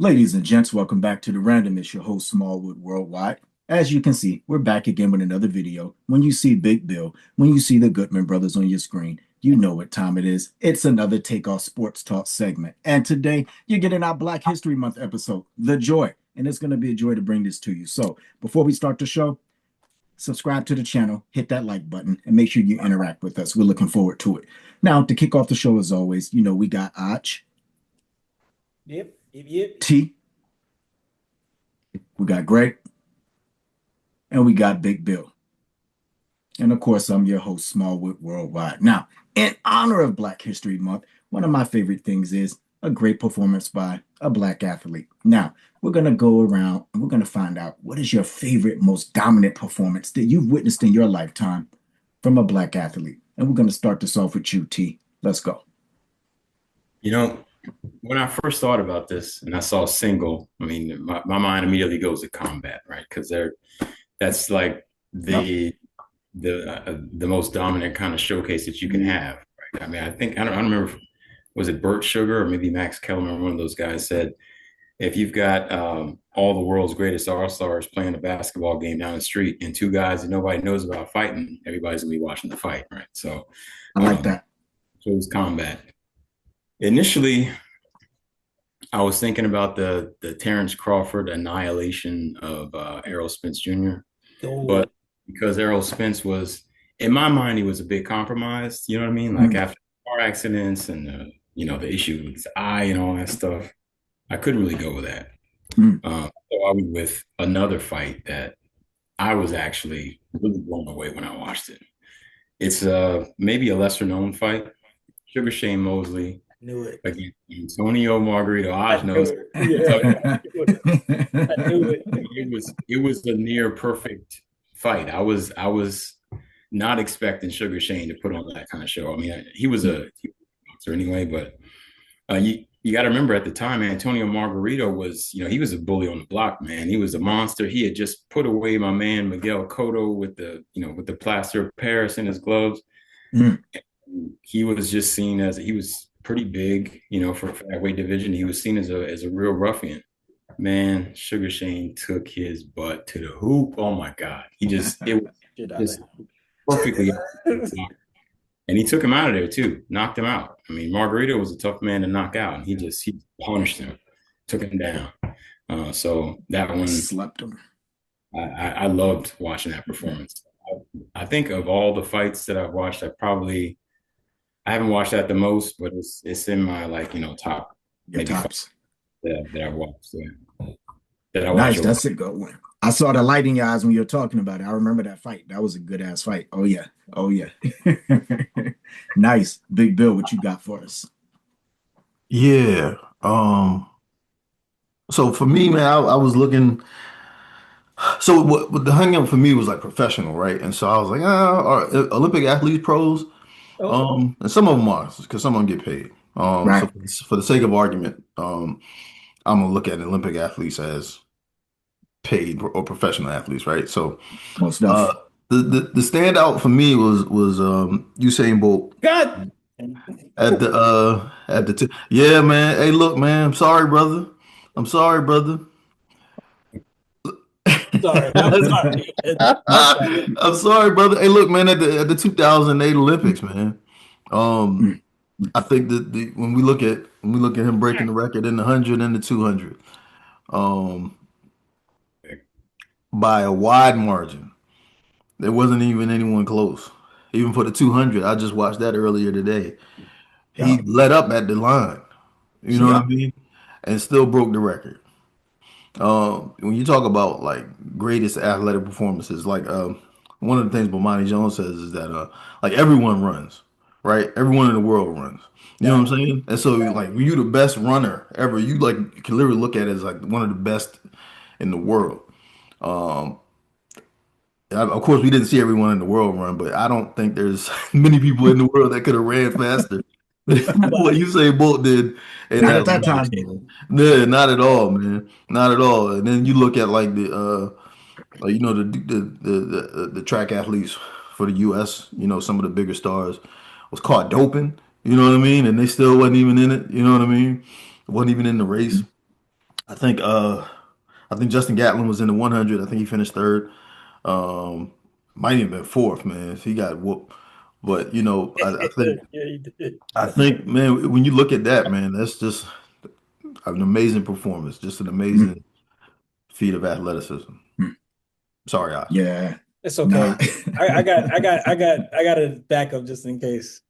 Ladies and gents, welcome back to The Random. It's your host, Smallwood Worldwide. As you can see, we're back again with another video. When you see Big Bill, when you see the Goodman brothers on your screen, you know what time it is. It's another TakeOff Sports Talk segment. And today, you're getting our Black History Month episode, The Joy. And it's going to be a joy to bring this to you. So before we start the show, subscribe to the channel, hit that like button, and make sure you interact with us. We're looking forward to it. Now, to kick off the show, as always, we got Ach. Yep. T. We got Greg. And we got Big Bill. And of course, I'm your host, Smallwood Worldwide. Now, in honor of Black History Month, one of my favorite things is a great performance by a Black athlete. Now, we're going to go around and we're going to find out what is your favorite, most dominant performance that you've witnessed in your lifetime from a Black athlete. And we're going to start this off with you, T. Let's go. When I first thought about this and I saw single, my mind immediately goes to combat, right? Because that's like the most dominant kind of showcase that you can have, right? I don't remember, was it Burt Sugar or maybe Max Kellerman? One of those guys said, if you've got all the world's greatest all-stars playing a basketball game down the street and two guys that nobody knows about fighting, everybody's gonna be watching the fight, right? So I like that. Chose combat. Initially, I was thinking about the Terrence Crawford annihilation of Errol Spence Jr. But because Errol Spence was, in my mind, he was a bit compromised. You know what I mean? Like after car accidents and the issue with his eye and all that stuff, I couldn't really go with that. So I went with another fight that I was actually really blown away when I watched it. It's maybe a lesser known fight. Sugar Shane Mosley. Knew it. Against Antonio Margarito. I know. I knew it. It was a near perfect fight. I was not expecting Sugar Shane to put on that kind of show. I mean, he was a monster anyway, but you got to remember at the time, Antonio Margarito was, he was a bully on the block, man. He was a monster. He had just put away my man Miguel Cotto with the plaster of Paris in his gloves. He was just seen as he was pretty big, for that weight division. He was seen as a real ruffian. Man, Sugar Shane took his butt to the hoop. Oh my God. It was perfectly. And he took him out of there too, knocked him out. I mean, Margarito was a tough man to knock out, and he punished him, took him down. So that one slept him. I loved watching that performance. I think of all the fights that I've watched, I haven't watched that the most, but it's in my top tops that I've watched. Nice, that's a good one. I saw the light in your eyes when you were talking about it. I remember that fight. That was a good ass fight. Oh yeah. Nice. Big Bill, what you got for us? Yeah. So for me, man, I was looking. So what the hang up for me was like professional, right? And so I was like, are Olympic athletes pros? And some of them are, because some of them get paid. Right. So for the sake of argument, I'm gonna look at Olympic athletes as paid or professional athletes, right? So the standout for me was Usain Bolt. God. At the two. Yeah, man. Hey, look, man. I'm sorry, brother. Sorry. I'm sorry, brother. Hey, look, man. At the 2008 Olympics, man. I think that when we look at him breaking the record in the 100 and the 200, by a wide margin, there wasn't even anyone close. Even for the 200, I just watched that earlier today. He let up at the line. You know what I mean? And still broke the record. When you talk about like greatest athletic performances, like one of the things Bomani Jones says is that like everyone runs, right? Everyone in the world runs. You know what I'm saying? And so like when you're the best runner ever, you can literally look at it as like one of the best in the world. Of course, we didn't see everyone in the world run, but I don't think there's many people in the world that could have ran faster than what Usain Bolt did. Not at that time. Yeah, not at all, man. Not at all. And then you look at like the track athletes for the U.S. Some of the bigger stars was caught doping. You know what I mean? And they still wasn't even in it. You know what I mean? Wasn't even in the race. I think Justin Gatlin was in the 100. I think he finished third. Might even been fourth, man. He got whooped. But I think Yeah, he did. man, when you look at that, man, that's just an amazing performance, just an amazing feat of athleticism. Sorry, Osh. Yeah. It's okay. Nah. I got a backup just in case.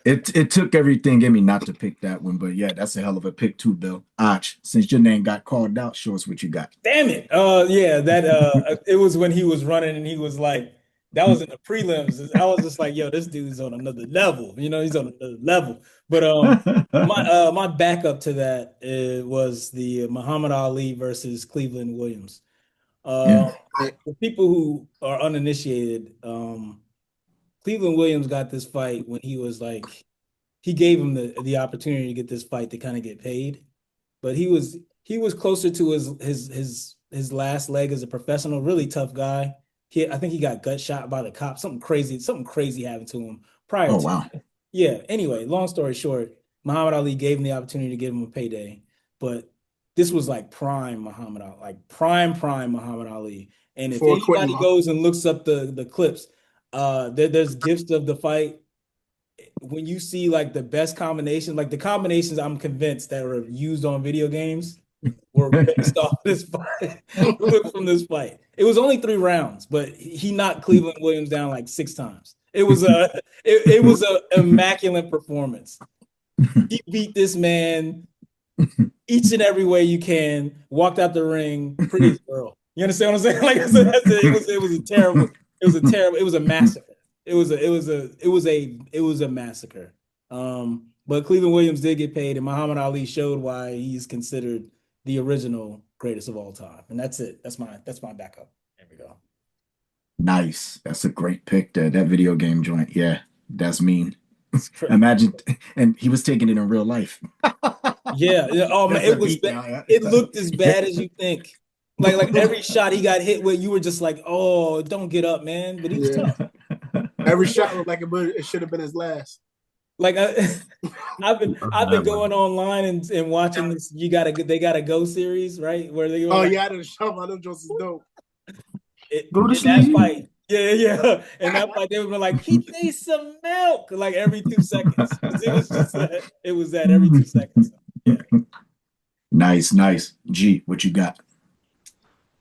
It took everything in me not to pick that one, but yeah, that's a hell of a pick too, Bill. Och, since your name got called out, show us what you got. Damn it. Yeah, that it was when he was running and he was like, that was in the prelims. I was just like, yo, this dude's on another level. He's on another level. But my backup to that was the Muhammad Ali versus Cleveland Williams. Yeah. For people who are uninitiated, Cleveland Williams got this fight when he was like, he gave him the opportunity to get this fight to kind of get paid, but he was closer to his last leg as a professional. Really tough guy. I think he got gut shot by the cops. Something crazy happened to him prior Oh, to. wow. Yeah. Anyway, long story short, Muhammad Ali gave him the opportunity to give him a payday, but this was like prime Muhammad Ali, like prime Muhammad Ali. And if anybody goes and looks up the clips, there's gifs of the fight. When you see like the best combinations, like the combinations I'm convinced that were used on video games were based off this fight. From this fight. It was only 3 rounds, but he knocked Cleveland Williams down like 6 times. It was a immaculate performance. He beat this man each and every way you can, walked out the ring, pretty girl. You understand what I'm saying? Like I said, it was a massacre. It was a massacre. But Cleveland Williams did get paid, and Muhammad Ali showed why he's considered the original greatest of all time. And that's it. That's my backup. There we go. Nice. That's a great pick. That video game joint. Yeah, that's mean. Imagine, and he was taking it in real life. Yeah. Oh man, it was bad. It looked as bad as you think. Like every shot he got hit with, you were just like, "Oh, don't get up, man!" But he was tough. Every shot looked like it should have been his last. Like I've been going online and watching this. They gotta go series, right? Where they go. Oh yeah, I didn't show my little Jones is dope. Go to that sleep. fight. Yeah. And that fight, they would be like, he needs some milk, like every 2 seconds. It was that every 2 seconds. Yeah. Nice. G, what you got?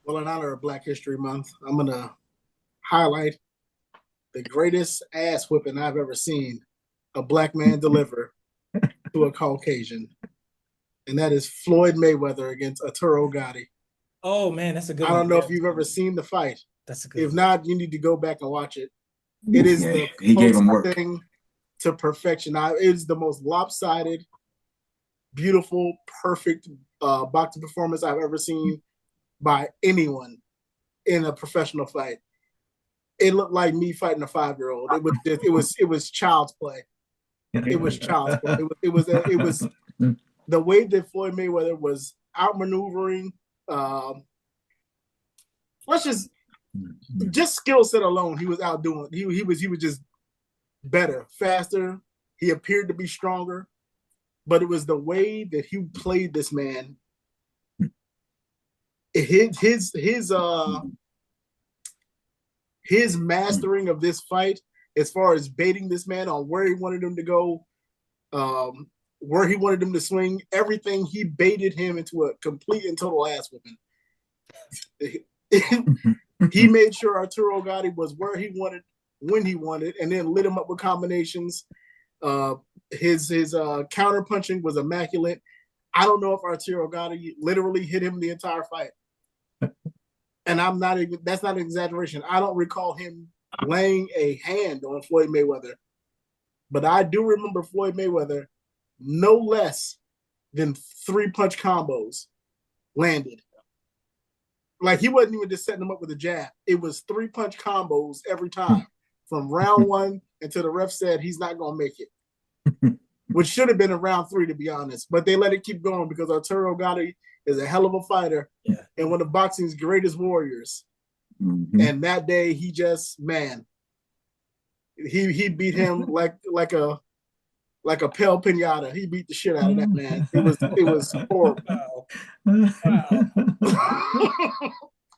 Well, in honor of Black History Month, I'm gonna highlight the greatest ass whipping I've ever seen a black man deliver to a Caucasian, and that is Floyd Mayweather against Arturo Gatti. Oh man, that's a good I don't one. know if you've ever seen the fight. That's a good If one. not, you need to go back and watch it. It is he gave him work thing to perfection. It is the most lopsided, beautiful, perfect boxing performance I've ever seen by anyone in a professional fight. It looked like me fighting a 5-year-old. It was child's play. It was child's play. It was the way that Floyd Mayweather was outmaneuvering. Let's just skill set alone, he was outdoing. He was just better, faster. He appeared to be stronger, but it was the way that he played this man. His mastering of this fight, as far as baiting this man on where he wanted him to go, where he wanted him to swing, everything, he baited him into a complete and total ass whipping. He made sure Arturo Gatti was where he wanted, when he wanted, and then lit him up with combinations. His counter punching was immaculate. I don't know if Arturo Gatti literally hit him the entire fight. And that's not an exaggeration. I don't recall him laying a hand on Floyd Mayweather. But I do remember Floyd Mayweather no less than 3-punch combos landed. Like, he wasn't even just setting them up with a jab. It was 3-punch combos every time from round 1 until the ref said he's not going to make it, which should have been in round 3, to be honest. But they let it keep going because Arturo Gatti is a hell of a fighter and one of boxing's greatest warriors. Mm-hmm. And that day, he just, man, he beat him like a pale pinata. He beat the shit out of that man. It was horrible.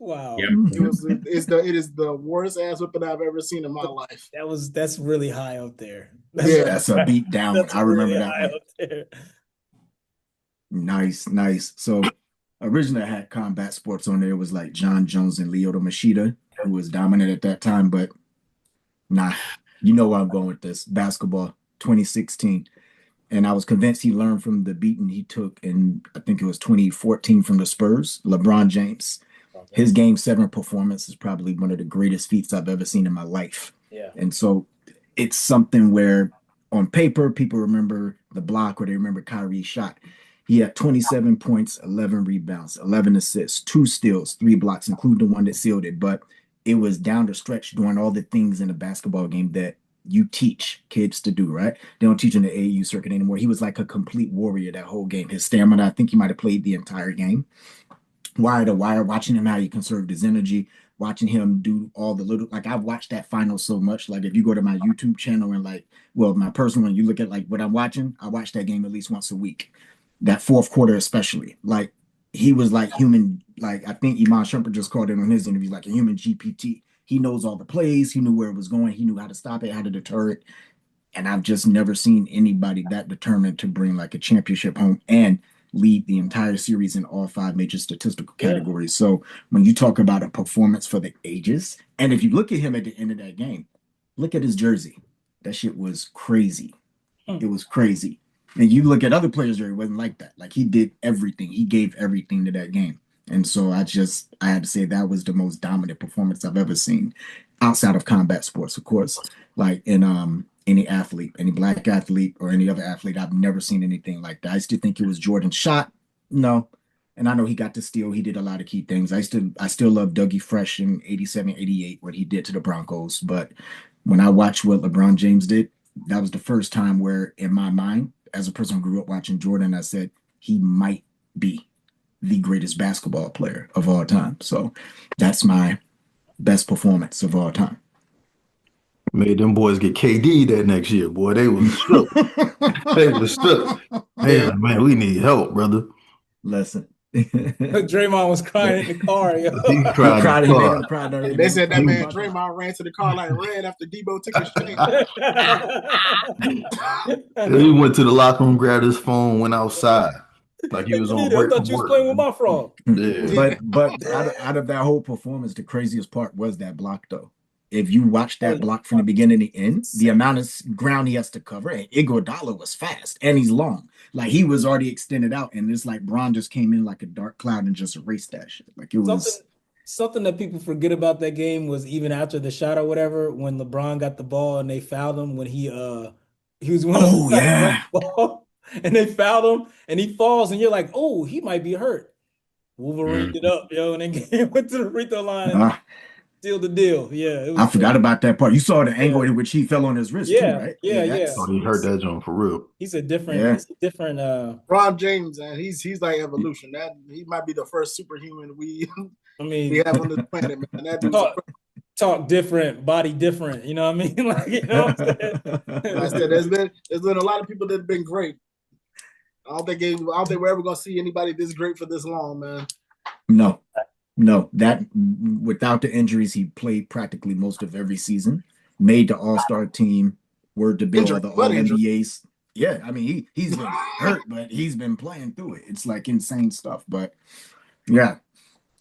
Wow. Yeah. It is the worst ass whipping I've ever seen in my life. That's really high up there. That's a beat down. That's I remember really that high one. up there. Nice. So originally I had combat sports on there. It was like John Jones and Lyoto Machida, who was dominant at that time, but nah, you know where I'm going with this. Basketball 2016. And I was convinced he learned from the beating he took in, I think it was 2014 from the Spurs, LeBron James. His game 7 performance is probably one of the greatest feats I've ever seen in my life. Yeah. And so it's something where on paper, people remember the block or they remember Kyrie's shot. He had 27 points, 11 rebounds, 11 assists, 2 steals, 3 blocks, including the one that sealed it. But it was down the stretch doing all the things in a basketball game that you teach kids to do, right? They don't teach in the AAU circuit anymore. He was like a complete warrior that whole game. His stamina, I think he might have played the entire game. Wire to wire, watching him how he conserved his energy, watching him do all the little, like I've watched that final so much. Like if you go to my YouTube channel and like, well, my personal one, you look at like what I'm watching, I watch that game at least once a week. That fourth quarter, especially, like he was like human, like I think Iman Shumpert just called it on his interview, like a human GPT. He knows all the plays, he knew where it was going, he knew how to stop it, how to deter it. And I've just never seen anybody that determined to bring like a championship home and lead the entire series in all 5 major statistical categories. Yeah. So when you talk about a performance for the ages, and if you look at him at the end of that game, look at his jersey. That shit was crazy. It was crazy. And you look at other players where it wasn't like that. Like he did everything. He gave everything to that game. And so I had to say that was the most dominant performance I've ever seen outside of combat sports, of course. Like in any athlete, any black athlete or any other athlete, I've never seen anything like that. I still think it was Jordan's shot. No. And I know he got to steal. He did a lot of key things. I still love Dougie Fresh in 87, 88, what he did to the Broncos. But when I watched what LeBron James did, that was the first time where in my mind, as a person who grew up watching Jordan, I said he might be the greatest basketball player of all time. So that's my best performance of all time. Made them boys get KD that next year, boy. They was shook. They was shook. Man, we need help, brother. Listen. Draymond was crying in the car. Yo. He cried in the car. They said that man Draymond ran to the car like ran after Debo took his shit. He went to the locker room, grabbed his phone, went outside. Like he was on break. I thought you was playing with my frog. Yeah. But out of that whole performance, the craziest part was that block, though. If you watch that block from the beginning to the end, the amount of ground he has to cover, and Iguodala was fast and he's long. Like he was already extended out, and it's like Bron just came in like a dark cloud and just erased that shit. Like it was something that people forget about that game was even after the shot or whatever, when LeBron got the ball and they fouled him when he was one of the ball, and they fouled him and he falls and you're like, oh, he might be hurt. Wolverine it up, yo, and then went to the free throw line. Seal the deal. Yeah. I forgot about that part. You saw the angle in which he fell on his wrist too, right? Yeah. Oh, he hurt that joint for real. He's a different Ron James, and he's like evolution. That he might be the first superhuman we have on this planet, man. That dude's talk different, body different. You know what I mean? Like, you know what I'm saying? I said there's been a lot of people that have been great. I don't think we're ever gonna see anybody this great for this long, man. No, that without the injuries, he played practically most of every season, made the All-Star team, word to Bill, the All-NBAs. Yeah, I mean, he's been hurt, but he's been playing through it. It's like insane stuff. But yeah,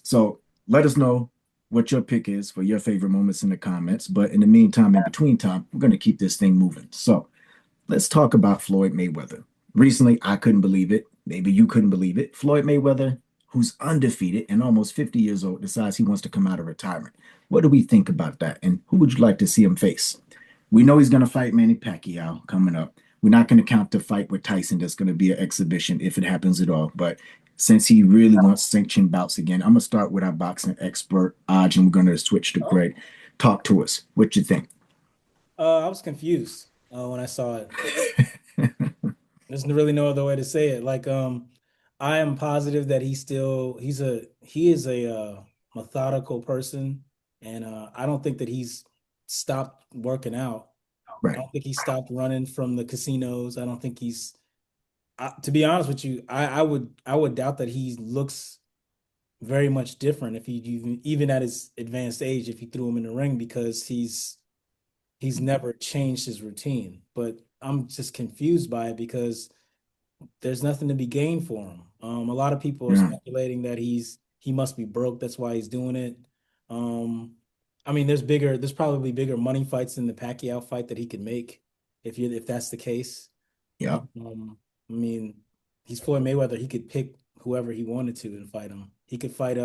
so let us know what your pick is for your favorite moments in the comments. But in the meantime, in between time, we're going to keep this thing moving. So let's talk about Floyd Mayweather. Recently, I couldn't believe it. Maybe you couldn't believe it. Floyd Mayweather, who's undefeated and almost 50 years old, decides he wants to come out of retirement. What do we think about that? And who would you like to see him face? We know he's going to fight Manny Pacquiao coming up. We're not going to count the fight with Tyson. That's going to be an exhibition if it happens at all. But since he really wants sanctioned bouts again, I'm going to start with our boxing expert, Aj, and we're going to switch to Greg. Talk to us. What you think? I was confused when I saw it. There's really no other way to say it. Like, I am positive that he is a methodical person, and I don't think that he's stopped working out. Right. I don't think he stopped running from the casinos. I To be honest with you, I would doubt that he looks very much different if he even at his advanced age if you threw him in the ring because he's never changed his routine. But I'm just confused by it because there's nothing to be gained for him. A lot of people are speculating that he must be broke. That's why he's doing it. I mean, there's probably bigger money fights than the Pacquiao fight that he could make if that's the case. Yeah. I mean, he's Floyd Mayweather. He could pick whoever he wanted to and fight him. He could fight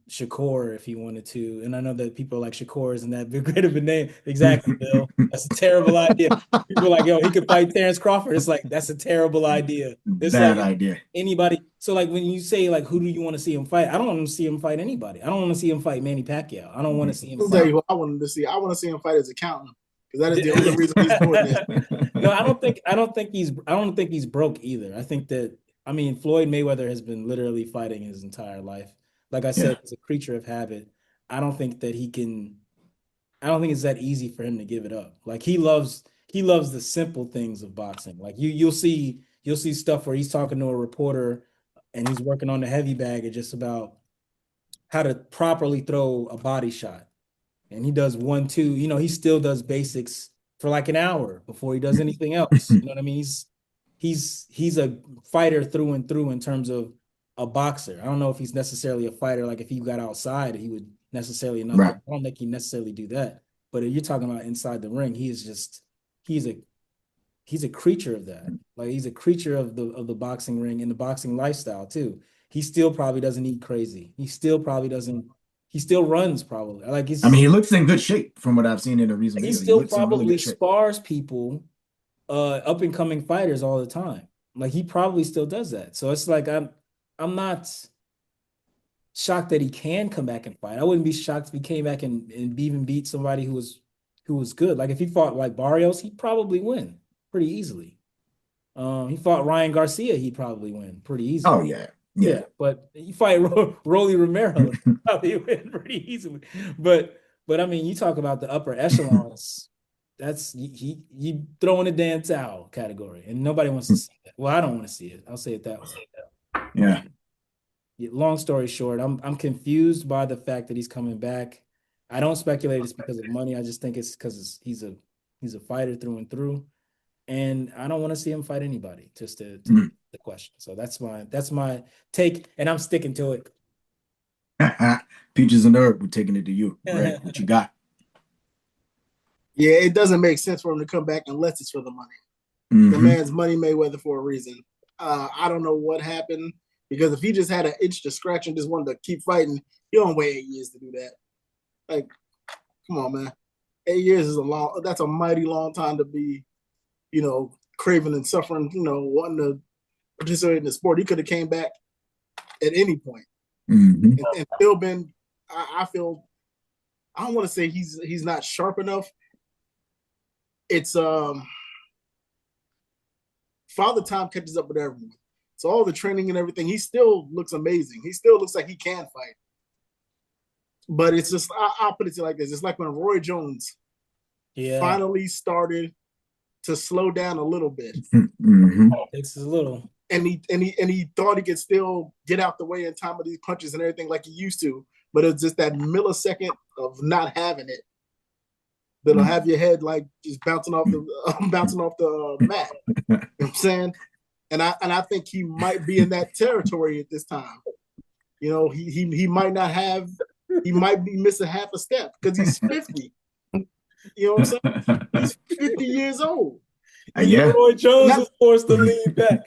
Shakur if he wanted to. And I know that people are like Shakur isn't that big great of a name. Exactly, Bill. That's a terrible idea. People are like, yo, he could fight Terrence Crawford. It's like that's a terrible idea. It's Bad like idea. Anybody. So like when you say like who do you want to see him fight? I don't want to see him fight anybody. I don't want to see him fight Manny Pacquiao. I don't want to see him I'll fight. tell you who I wanted to see. I want to see him fight his accountant because that is the only reason he's doing this. No, I don't think he's broke either. I think that Floyd Mayweather has been literally fighting his entire life. Like I said, it's a creature of habit. I don't think it's that easy for him to give it up. Like he loves the simple things of boxing. Like you'll see stuff where he's talking to a reporter and he's working on the heavy bag and just about how to properly throw a body shot. And he does 1, 2, he still does basics for like an hour before he does anything else. You know what I mean? He's a fighter through and through in terms of a boxer. I don't know if he's necessarily a fighter. Like if he got outside, he would necessarily not. Right. I don't think he necessarily do that. But if you're talking about inside the ring, he's a creature of that. Like he's a creature of the boxing ring and the boxing lifestyle too. He still probably doesn't eat crazy. He still runs probably. Like he looks in good shape from what I've seen in the recent. He still probably spars people, up and coming fighters all the time. Like he probably still does that. So it's like I'm not shocked that he can come back and fight. I wouldn't be shocked if he came back and even beat somebody who was good. Like if he fought like Barrios, he'd probably win pretty easily. He fought Ryan Garcia, he'd probably win pretty easily. Oh yeah. But you fight Rolly Romero, he'd probably win pretty easily. But you talk about the upper echelons. That's you throwing a damn towel category, and nobody wants to see that. Well, I don't want to see it. I'll say it that way. Yeah. Long story short, I'm confused by the fact that he's coming back. I don't speculate it's because of money. I just think it's because he's a fighter through and through, and I don't want to see him fight anybody. Just to the question. So that's my take, and I'm sticking to it. Peaches and herb, we're taking it to you. Right? What you got? Yeah, it doesn't make sense for him to come back unless it's for the money. The man's Money Mayweather for a reason. I don't know what happened. Because if he just had an itch to scratch and just wanted to keep fighting, you don't wait 8 years to do that. Like, come on, man. 8 years is that's a mighty long time to be, craving and suffering, wanting to participate in the sport. He could have came back at any point and still been, I feel, I don't want to say he's not sharp enough. It's Father Time catches up with everyone. So all the training and everything, he still looks amazing. He still looks like he can fight. But it's just, I'll put it to you like this. It's like when Roy Jones finally started to slow down a little bit. It's a little. And he thought he could still get out the way in time of these punches and everything like he used to. But it's just that millisecond of not having it that'll have your head like just bouncing off the mat. You know what I'm saying? And I think he might be in that territory at this time. He might not have, he might be missing half a step because he's 50. You know what I'm saying? He's 50 years old. Roy Jones was forced to lean back.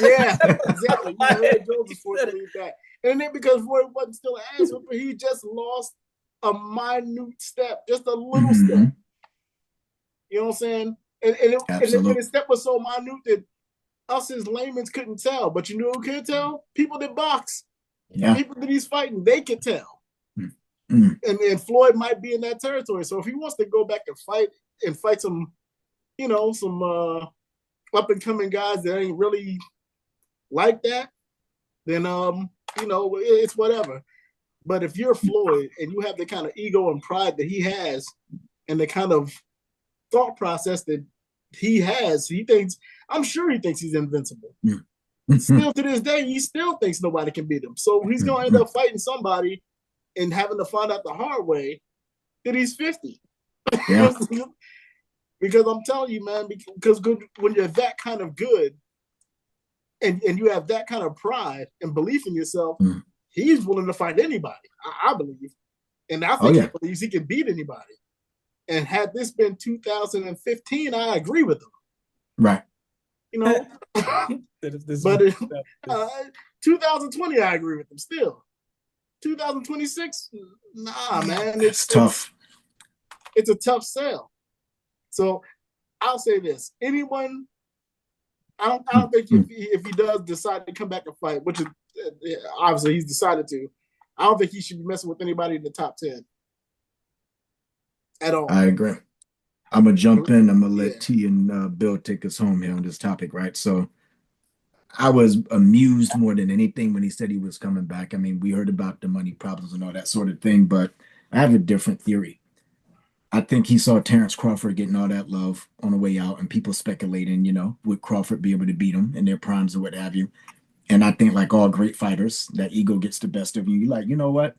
Yeah, exactly. Roy Jones was forced to lean back. And then because Roy wasn't still an ass whooper, he just lost a minute step, just a little step. You know what I'm saying? And the step was so minute that us as laymen couldn't tell, but you know who could tell? People that box. Yeah. People that he's fighting, they could tell. And Floyd might be in that territory. So if he wants to go back and fight some, some up and coming guys that ain't really like that, then it's whatever. But if you're Floyd and you have the kind of ego and pride that he has, and the kind of thought process that he thinks, I'm sure he thinks he's invincible. Mm. Still to this day, he still thinks nobody can beat him. So he's going to end up fighting somebody and having to find out the hard way that he's 50. Yeah. Because I'm telling you, man, because when you're that kind of good and you have that kind of pride and belief in yourself, he's willing to fight anybody, I believe. And I think he believes he can beat anybody. And had this been 2015, I agree with him. Right. You know, but 2020, I agree with him still. 2026, nah, man, it's tough. It's a tough sell. So I'll say this: anyone, I don't think if he does decide to come back and fight, which is obviously he's decided to, I don't think he should be messing with anybody in the top 10 at all. I agree. I'm gonna jump in. I'm gonna let T and Bill take us home here on this topic, right? So I was amused more than anything when he said he was coming back. I mean, we heard about the money problems and all that sort of thing, but I have a different theory. I think he saw Terrence Crawford getting all that love on the way out, and people speculating, you know, would Crawford be able to beat him in their primes or what have you? And I think, like all great fighters, that ego gets the best of you. You're like, you know what?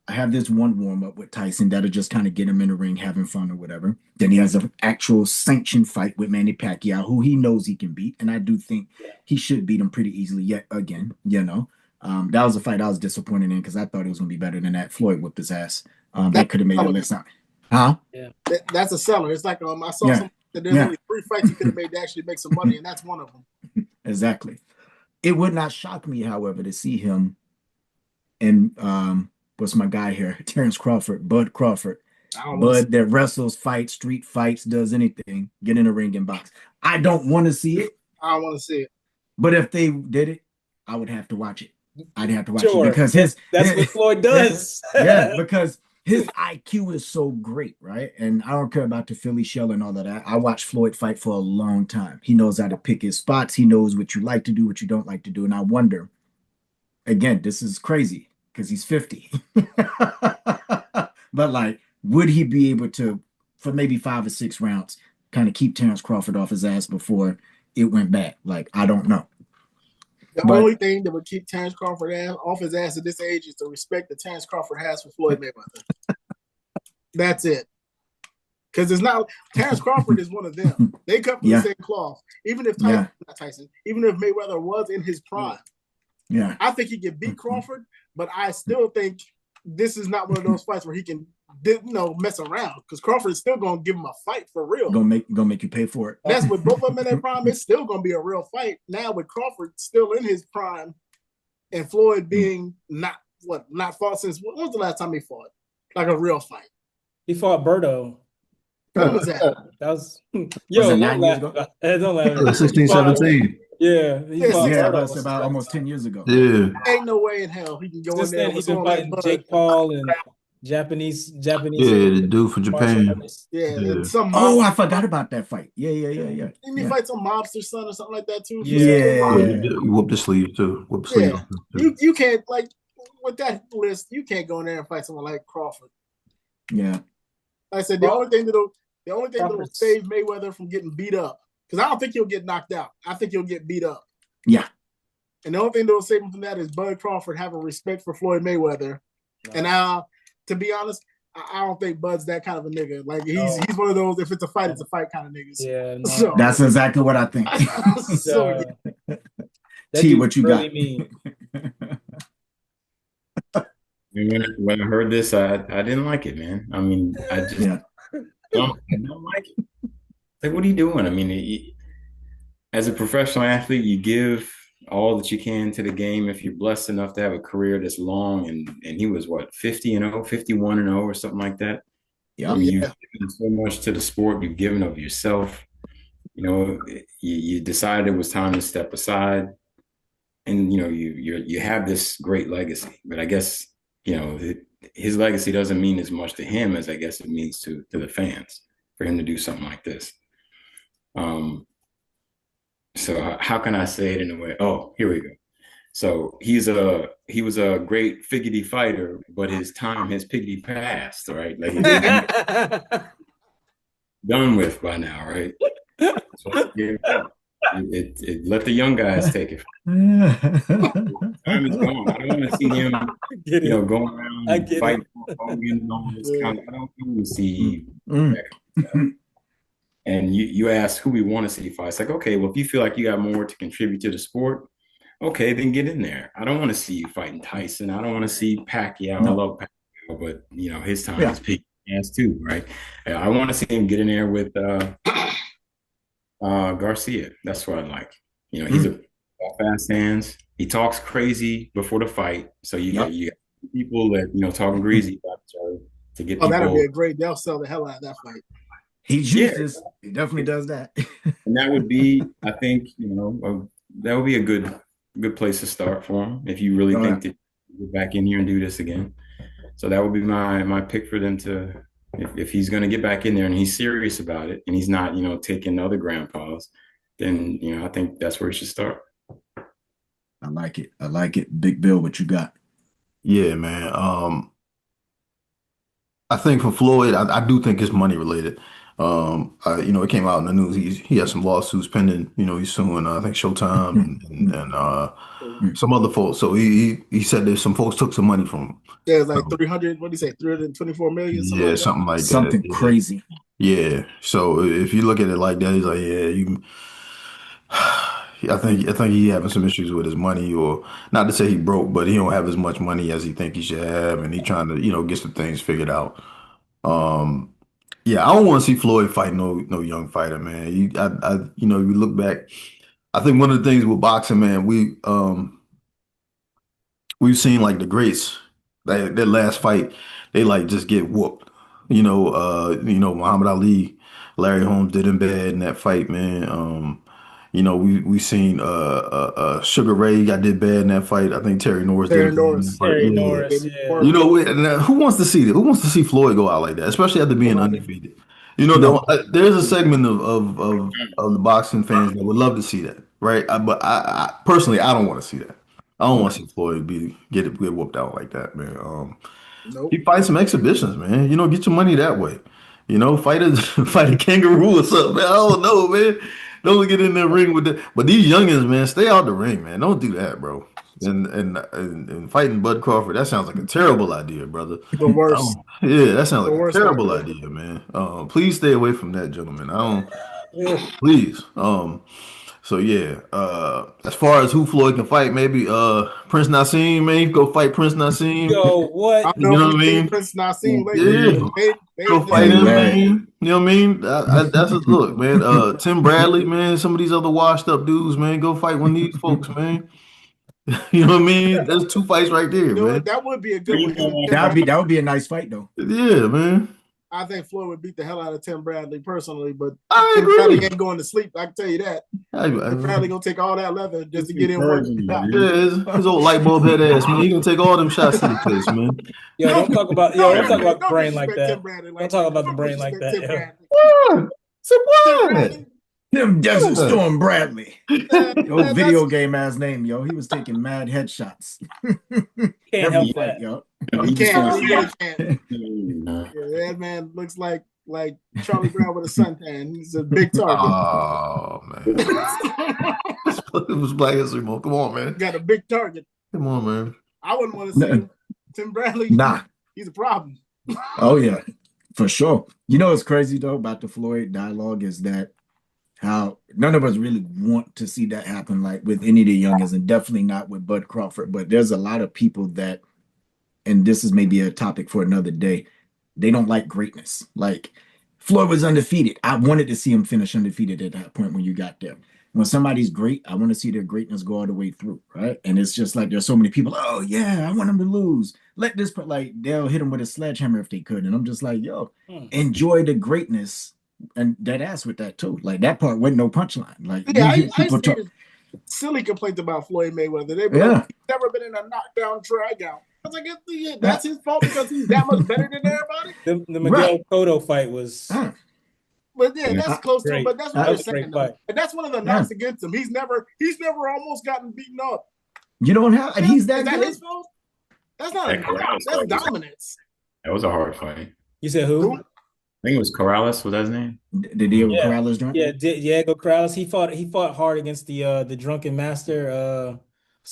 I have this one warm up with Tyson that'll just kind of get him in the ring, having fun or whatever. Then he has an actual sanctioned fight with Manny Pacquiao, who he knows he can beat, and I do think he should beat him pretty easily. Yet again, you know, that was a fight I was disappointed in because I thought it was going to be better than that. Floyd whipped his ass. That could have made the list out. Huh? Yeah, that's a seller. It's like I saw some that there's only 3 fights he could have made to actually make some money, and that's one of them. Exactly. It would not shock me, however, to see him and what's my guy here? Terrence Crawford, Bud Crawford. Bud that wrestles, fights, street fights, does anything, get in a ring and box. I don't want to see it. I don't want to see it. But if they did it, I would have to watch it. I'd have to watch it because that's what Floyd does. Yeah, because his IQ is so great, right? And I don't care about the Philly shell and all of that. I watched Floyd fight for a long time. He knows how to pick his spots. He knows what you like to do, what you don't like to do. And I wonder, again, this is crazy because he's 50. But like, would he be able to, for maybe 5 or 6 rounds, kind of keep Terrence Crawford off his ass before it went bad? Like, I don't know. The only thing that would keep Terrence Crawford off his ass at this age is the respect that Terrence Crawford has for Floyd Mayweather. That's it. Because it's not Terrence Crawford is one of them. They cut from the same cloth. Even if even if Mayweather was in his prime, I think he could beat Crawford. But I still think this is not one of those fights where he can, mess around. Because Crawford is still gonna give him a fight for real. Gonna make you pay for it. That's with both of them in their prime. It's still gonna be a real fight. Now with Crawford still in his prime, and Floyd being not fought since when was the last time he fought? Like a real fight. He fought Berto. When was that? That was Was it 9 years ago? Don't laugh. 16, 17. Yeah, about almost 10 years ago. Yeah. Ain't no way in hell he can go Since in there. then, he's been fighting Jake Paul and Japanese. Yeah, the dude from Japan. Yeah. I forgot about that fight. Yeah. Didn't he fight some mobster son or something like that too? Yeah. You whoop the sleeve too. Whoop the sleeve. You can't, like, with that list, you can't go in there and fight someone like Crawford. Yeah. Like I said, the only thing that'll save Mayweather from getting beat up, because I don't think he'll get knocked out. I think he'll get beat up. Yeah. And the only thing that'll save him from that is Bud Crawford having respect for Floyd Mayweather. No. And to be honest, I don't think Bud's that kind of a nigga. Like he's one of those, if it's a fight, it's a fight kind of niggas. Yeah. No. So, that's exactly what I think. T, what you got? When I heard this, I didn't like it, man. I mean, I just don't like it. Like, what are you doing? I mean, as a professional athlete, you give all that you can to the game. If you're blessed enough to have a career that's long, and he was what, 50-0, 51-0 or something like that. Yeah, I mean, you've given so much to the sport. You've given of yourself. You know, you decided it was time to step aside, and you have this great legacy. But I guess his legacy doesn't mean as much to him as I guess it means to the fans for him to do something like this. So how can I say it in a way? Oh, here we go. So he was a great figgy fighter, but his time has piggity passed, right? Like done with by now, right? So, yeah, let the young guys take it. Time is gone. I don't want to see him, going around fighting Hogan and all this kind of. I don't want to see that kind of stuff. And you ask who we want to see fight. It's like, okay, well, if you feel like you got more to contribute to the sport, okay, then get in there. I don't want to see you fighting Tyson. I don't want to see Pacquiao. No. I love Pacquiao, but his time is peak as too, right? I want to see him get in there with Garcia. That's what I like. He's a fast hands. He talks crazy before the fight, so you got people that talking greasy about each other to get. Oh, that'll be a great. They'll sell the hell out of that fight. He uses. He definitely does that. And that would be, I think, that would be a good place to start for him if you really think that get back in here and do this again. So that would be my pick for them to, if he's going to get back in there and he's serious about it and he's not, taking other grandpas, then, I think that's where he should start. I like it. I like it. Big Bill, what you got? Yeah, man. I think for Floyd, I do think it's money related. It came out in the news. He has some lawsuits pending. He's suing, I think, Showtime and some other folks. So he said there's some folks took some money from him. Yeah, it's like 300. What do you say? 324 million. Something like that. Something crazy. Yeah. So if you look at it like that, he's like, I think he having some issues with his money, or not to say he broke, but he don't have as much money as he think he should have, and he trying to get some things figured out. Yeah, I don't want to see Floyd fight no young fighter, man. You look back. I think one of the things with boxing, man, we've seen like the greats, that last fight, they like just get whooped. Muhammad Ali, Larry Holmes did him bad in that fight, man. We seen Sugar Ray did bad in that fight. I think Terry Norris did. Terry Norris. Yeah. Who wants to see that? Who wants to see Floyd go out like that, especially after being undefeated? There's a segment of the boxing fans that would love to see that, right? But I personally, I don't want to see that. I don't want to see Floyd get whooped out like that, man. He fights some exhibitions, man. Get your money that way. Fight a kangaroo or something, man. I don't know, man. Don't get in the ring with it. But these youngins, man, stay out the ring, man. Don't do that, bro. And fighting Bud Crawford, that sounds like a terrible idea, brother. The worst. That sounds like a terrible idea, man. Please stay away from that, gentlemen. Please. So yeah, as far as who Floyd can fight, maybe Prince Nassim, man, go fight Prince Nassim. Yo, what? You know what I mean? Prince Nassim, go fight him, man. You know what I mean? That's a look, man. Tim Bradley, man. Some of these other washed up dudes, man. Go fight one of these folks, man. You know what I mean? There's two fights right there, man. That would be a good one. That would be a nice fight, though. Yeah, man. I think Floyd would beat the hell out of Tim Bradley personally, but I Tim agree. Bradley ain't going to sleep. I can tell you that. Tim Bradley gonna take all that leather just to get in work. Yeah, his old light bulb head ass, man. He gonna take all them shots to the face, man. Don't talk about the brain like that. Don't talk about the brain like that. So what? Them Desert Storm Bradley. Yo, video game ass name, yo. He was taking mad headshots. Can't help that, yo. He can't. That man looks like Charlie Brown with a suntan. He's a big target. Oh man. It was Black History Month. Come on, man. Got a big target. Come on, man. I wouldn't want to see Tim Bradley. Nah. He's a problem. Oh yeah, for sure. What's crazy though about the Floyd dialogue is that how none of us really want to see that happen, like with any of the youngins, and definitely not with Bud Crawford. But there's a lot of people that, and this is maybe a topic for another day, they don't like greatness. Like Floyd was undefeated. I wanted to see him finish undefeated at that point when you got there. When somebody's great, I want to see their greatness go all the way through, right? And it's just like there's so many people, oh yeah, I want him to lose. Let this, but like they'll hit him with a sledgehammer if they could. And I'm just like, yo, enjoy the greatness. And that ass with that too. Like that part wasn't no punchline. Like I silly complaints about Floyd Mayweather. They've never been in a knockdown drag-out. I was like, that's his fault because he's that much better than everybody. The Miguel Cotto fight was. But yeah, that's close to him. But that's what I'm saying. And that's one of the knocks against him. He's never almost gotten beaten up. You don't have, and he's that good. Is that his fault? That's not that's dominance. That was a hard fight. You said who? think it was Corrales. Was that his name? The Diego Yeah. Corrales joint? Yeah, Diego Corrales. He fought hard against the drunken master.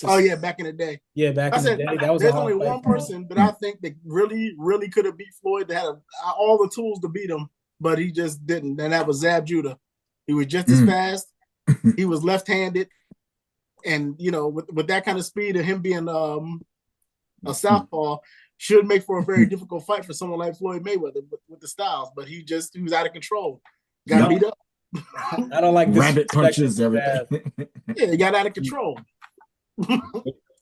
Oh yeah, back in the day. Yeah, back I in the said day. That was a there's hard only fight one for him. person that I think that really could have beat Floyd, that had all the tools to beat him, but he just didn't. And that was Zab Judah. He was just as fast. He was left-handed, and with that kind of speed and him being a southpaw, should make for a very difficult fight for someone like Floyd Mayweather with the styles. But he was out of control. Got beat up. I don't like this rabbit punches, everything. Yeah, he got out of control.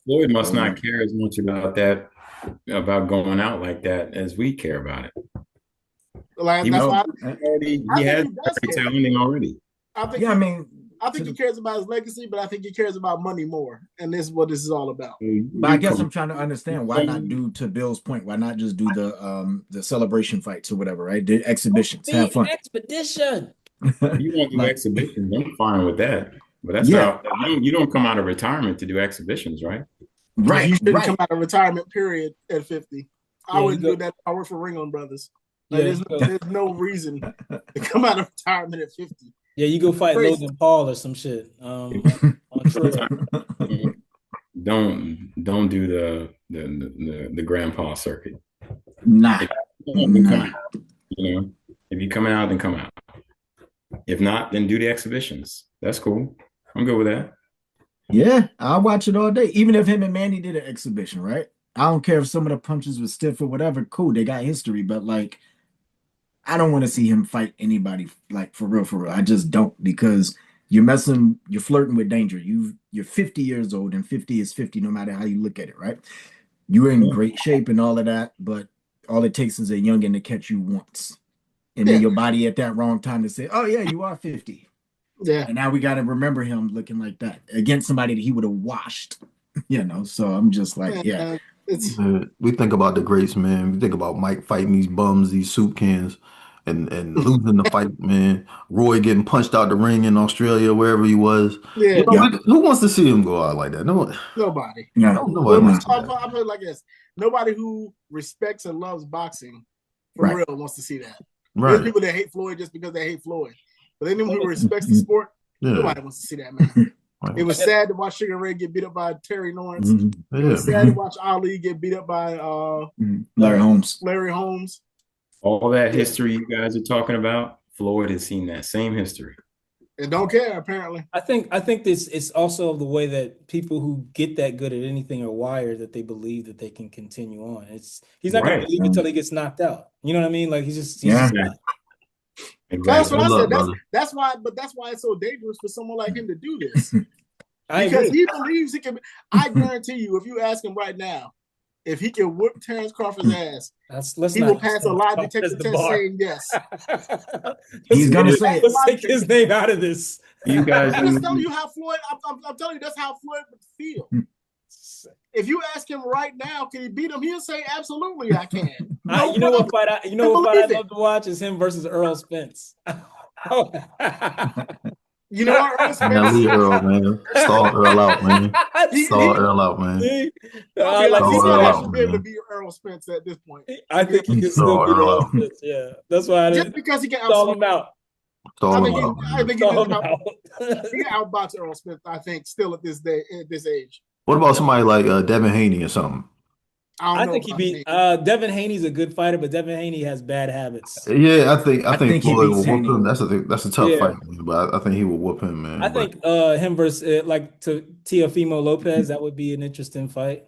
Floyd must not care as much about that, about going out like that, as we care about it. Like He that's was- why He had he does care. talent already. I think Yeah, I mean, I think he cares about his legacy, but I think he cares about money more, and this is what this is all about. but I guess I'm trying to understand why not do, to Bill's point, why not just do the celebration fights or whatever, right? The exhibitions, have fun. Expedition. You want to do exhibitions? I'm fine with that. But that's Yeah. how you don't come out of retirement to do exhibitions, right? Right, You shouldn't right. come out of retirement period at 50. I Yeah, wouldn't you do that if I work for Ringo Brothers. Like, Yeah, there's no reason to come out of retirement at 50. yeah, you go fight Crazy. Logan Paul or some shit. On Twitter. Don't do the grandpa circuit. Nah. If you're coming out, then come out. If not, then do the exhibitions. That's cool. I'm good with that. Yeah, I'll watch it all day. Even if him and Manny did an exhibition, right? I don't care if some of the punches were stiff or whatever. Cool, they got history, but like, I don't want to see him fight anybody, like, for real, for real. I just don't, because you're flirting with danger. You're 50 years old, and 50 is 50 no matter how you look at it, right? You're in great shape and all of that, but all it takes is a youngin to catch you once. And then your body at that wrong time to say, oh yeah, you are 50. Yeah. And now we got to remember him looking like that against somebody that he would have washed, So I'm just like, yeah. We think about the greats, man. We think about Mike fighting these bums, these soup cans, and losing the fight, man. Roy getting punched out the ring in Australia, wherever he was. Yeah. Who wants to see him go out like that? No one. Nobody. Yeah. Nobody wants to see that. I'll put it like this. Nobody who respects and loves boxing for Right. real wants to see that. Right. There's people that hate Floyd just because they hate Floyd. But anyone who respects the sport, nobody wants to see that, man. It was sad to watch Sugar Ray get beat up by Terry Lawrence. It was sad to watch Ali get beat up by Larry Holmes. Larry Holmes. All that history you guys are talking about, Floyd has seen that same history. And don't care, apparently. I think this is also the way that people who get that good at anything are wired, that they believe that they can continue on. He's not going to believe until he gets knocked out. You know what I mean? Like he's just Exactly. That's what I said. That's why it's so dangerous for someone like him to do this. Because he believes he can. I guarantee you, if you ask him right now, if he can whoop Terrence Crawford's ass, he will pass a lie detector test saying yes. He's gonna say it. Let's take his name out of this. You guys, I'm just telling you how Floyd. I'm telling you that's how Floyd would feel. If you ask him right now, can he beat him? He'll say, "Absolutely, I can." You know what fight I love to watch is him versus Earl Spence. You know what, Earl Spence? Man, leave Earl, man. Stall Earl out, man. Stall Earl out, man. He's actually be able to beat Earl Spence at this point. I think he can still beat Earl Spence. Yeah, that's why I just because he can stall him out. I think he can outbox Earl Spence. I think still at this age. What about somebody like Devin Haney or something? I think he beat Devin Haney's a good fighter, but Devin Haney has bad habits. Yeah, I think Floyd will whoop him. That's a tough fight, man, but I think he will whoop him, man. I think him versus to Teofimo Lopez, that would be an interesting fight,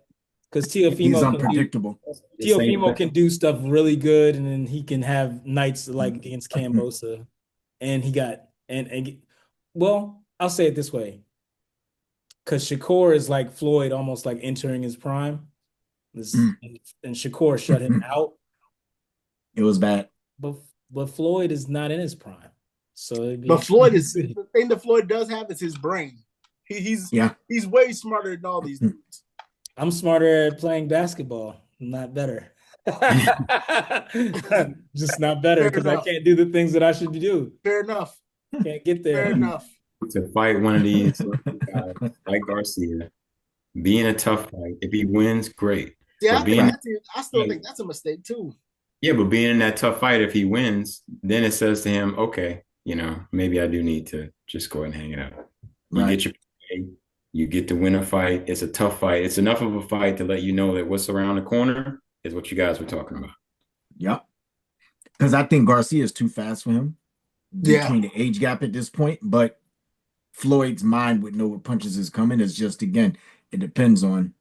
because he's unpredictable. Teofimo can do stuff really good, and then he can have nights like against Cambosa, and he got well, I'll say it this way, because Shakur is like Floyd, almost like entering his prime. And Shakur shut him out. It was bad. But Floyd is not in his prime. But Floyd is the thing that Floyd does have is his brain. He's way smarter than all these dudes. I'm smarter at playing basketball, not better. Just not better because I can't do the things that I should do. Fair enough. Can't get there. Fair enough. To fight one of these like Garcia, being a tough fight. If he wins, great. Yeah, I still think that's a mistake too. Yeah, but being in that tough fight, if he wins, then it says to him, okay, maybe I do need to just go ahead and hang it up. You Right. get your pay, you get to win a fight. It's a tough fight. It's enough of a fight to let you know that what's around the corner is what you guys were talking about. Yep. Because I think Garcia is too fast for him Yeah. between the age gap at this point. But Floyd's mind would know what punches is coming. It's just, again, it depends on.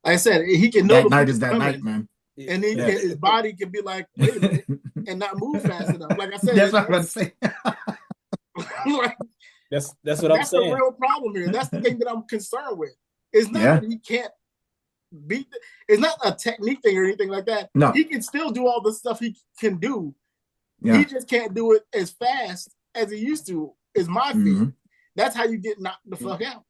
Like I said, he can know That the night punch is that coming, night, man. and then his body can be like, wait a minute, and not move fast enough. Like I said, That's what I'm saying. like, That's what I'm saying. That's the real problem here. That's the thing that I'm concerned with. It's not that he can't beat. It's not a technique thing or anything like that. No, he can still do all the stuff he can do. Yeah. He just can't do it as fast as he used to. Is my fear. That's how you get knocked the fuck out.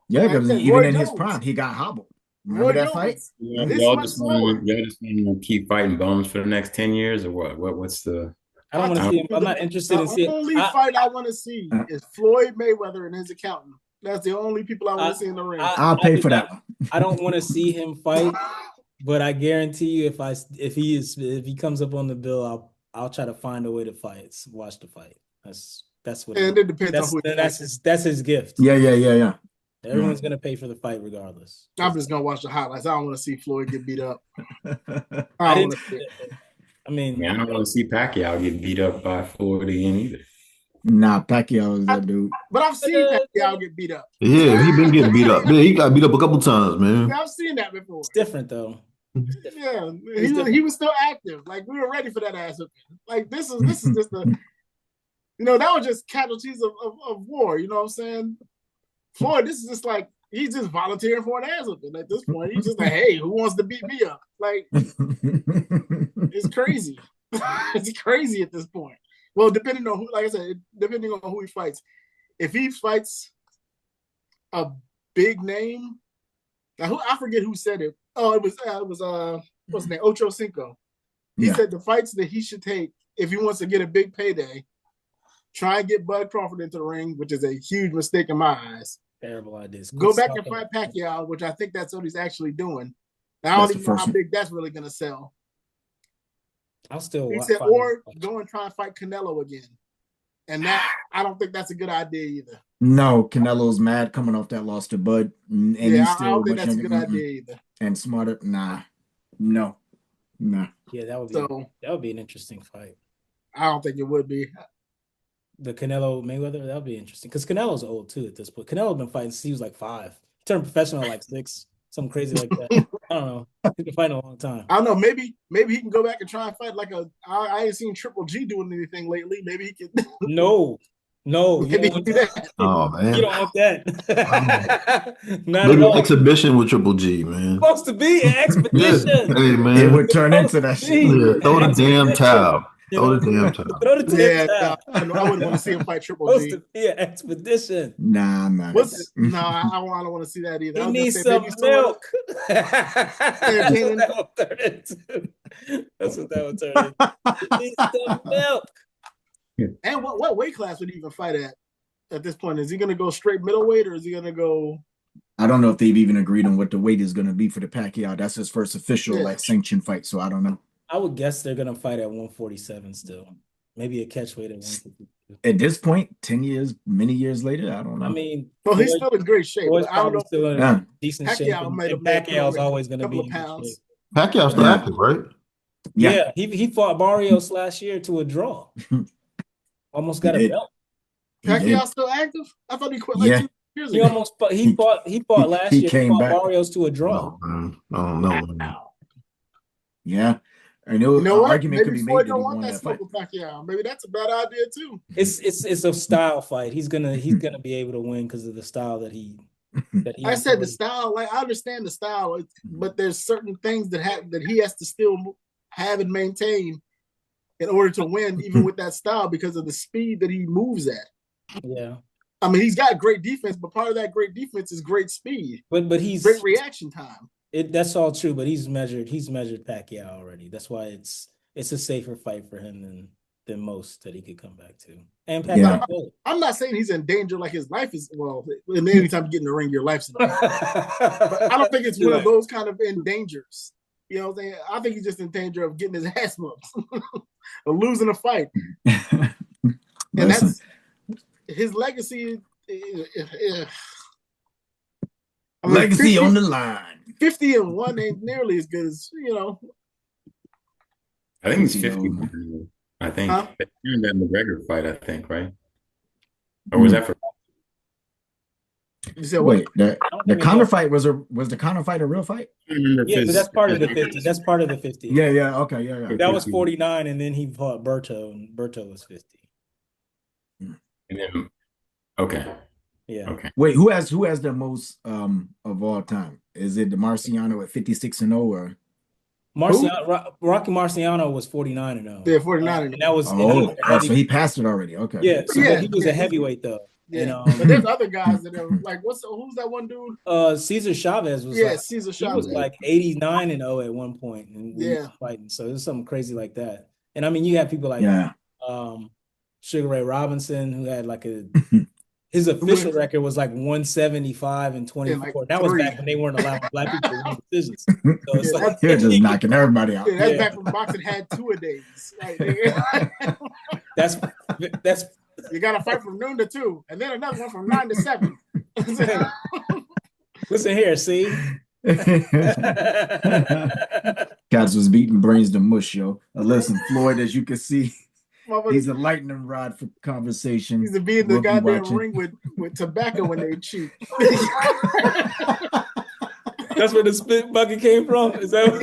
Yeah, because even in his prime, he got hobbled. Remember that fight? Y'all just want to keep fighting bums for the next 10 years or what? What's the? I don't want to see him. I'm not interested in seeing. The only fight I want to see is Floyd Mayweather and his accountant. That's the only people I want to see in the ring. I'll pay for that one. I don't want to see him fight, but I guarantee you, if he comes up on the bill, I'll try to find a way to watch the fight. That's what. And it depends on who. That's his gift. Yeah. Everyone's gonna pay for the fight regardless. I'm just gonna watch the highlights. I don't want to see Floyd get beat up. I don't want to see Pacquiao get beat up by Floyd again either. Nah, Pacquiao is that dude. But I've seen Pacquiao get beat up. Yeah, he been getting beat up. Yeah, he got beat up a couple times, man. Yeah, I've seen that before. It's different though. Yeah, he was still active. Like we were ready for that ass. Like this is just that was just casualties of war. You know what I'm saying? Floyd, this is just like he's just volunteering for an ass whipping at this point. He's just like, hey, who wants to beat me up? Like it's crazy. It's crazy at this point. Well, depending on who, like I said, depending on who he fights. If he fights a big name, now I forget who said it. Oh, it was what's his name? Ocho Cinco. He said the fights that he should take if he wants to get a big payday, try and get Bud Crawford into the ring, which is a huge mistake in my eyes. Terrible ideas. Go back and fight Pacquiao, which I think that's what he's actually doing. I don't even know how big that's really going to sell. I'll still. He said, or go and try and fight Canelo again, and that I don't think that's a good idea either. No, Canelo's mad coming off that loss to Bud, and he's still I don't think that's a good idea either. And smarter, no. Yeah, that would be an interesting fight. I don't think it would be. The Canelo Mayweather, that would be interesting because Canelo's old too at this point. Canelo's been fighting since he was like 5. He turned professional at like 6, something crazy like that. I don't know. He's been fighting a long time. I don't know. Maybe he can go back and try and fight like I ain't seen Triple G doing anything lately. Maybe he can. No. Maybe he do that. Oh man, you don't want that. Not maybe at all. Exhibition with Triple G, man. Supposed to be an expedition. Yeah. Hey man, it would turn into that shit. Yeah, throw the damn towel. Throw the damn towel. Throw the damn towel. I wouldn't want to see him fight Triple G. Supposed to be an expedition. Nah. I don't want to see that either. He needs some milk. That's what that would turn into. He needs some milk. And what weight class would he even fight at this point? Is he going to go straight middleweight or is he going to go? I don't know if they've even agreed on what the weight is going to be for the Pacquiao. That's his first official sanctioned fight, so I don't know. I would guess they're going to fight at 147 still. Maybe a catch weight at 152. At this point, 10 years, many years later, I don't know. I mean, he's still in great shape. I don't know. Still in decent shape. And Pacquiao's always going to be in shape. Pacquiao's still active, right? Yeah, he fought Barrios last year to a draw. Almost got a belt. Pacquiao's still active? I thought he quit like 2 years ago. He fought last year. He fought Barrios to a draw. No. Yeah. I know, argument could be made that he won that fight. Pacquiao. Maybe that's a bad idea too. It's a style fight. He's gonna be able to win because of the style that he. I said the style. Like I understand the style, but there's certain things that he has to still have and maintain in order to win, even with that style, because of the speed that he moves at. Yeah. I mean, he's got great defense, but part of that great defense is great speed. But he's great reaction time. That's all true, but he's measured Pacquiao already. That's why it's a safer fight for him than most that he could come back to. And Pacquiao, I'm not saying he's in danger like his life is. Well, anytime you get in the ring, your life's in danger. But I don't think it's one of those kind of endangers. You know what I'm saying? I think he's just in danger of getting his ass whooped or losing a fight. And that's his legacy. Legacy 50, on the line. 50-1 ain't nearly as good as, I think it's 50. I think during that McGregor fight, I think, right? Or was that for? You said what? Wait, the Conor fight was the Conor fight a real fight? Yeah, but that's part of the 50. That's part of the 50. Yeah. Okay, yeah. That was 49, and then he fought Berto, and Berto was 50. And then, okay. Yeah. Okay. Wait, who has the most of all time? Is it the Marciano at 56-0 or Rocky Marciano was 49-0. Yeah, 49. And that was so he passed it already. Okay. Yeah, so but he was a heavyweight though. Yeah, and, but there's other guys that are like, who's that one dude? Cesar Chavez was Cesar Chavez. He was like 89-0 at one point, and fighting. So there's something crazy like that. And I mean, you have people like Sugar Ray Robinson, who had like his official record was like 175-24. Like that was back when they weren't allowing black people to win decisions. So it's like, they're just knocking everybody out. Yeah, that's back when boxing had 2 a days. Like, that's you got to fight from noon to 2, and then another one from 9 to 7. Listen here, see. Cats was beating brains to mush, yo. Listen, Floyd, as you can see, he's a lightning rod for conversation. He's a be in the goddamn ring with tobacco when they cheat. That's where the spit bucket came from? Is that what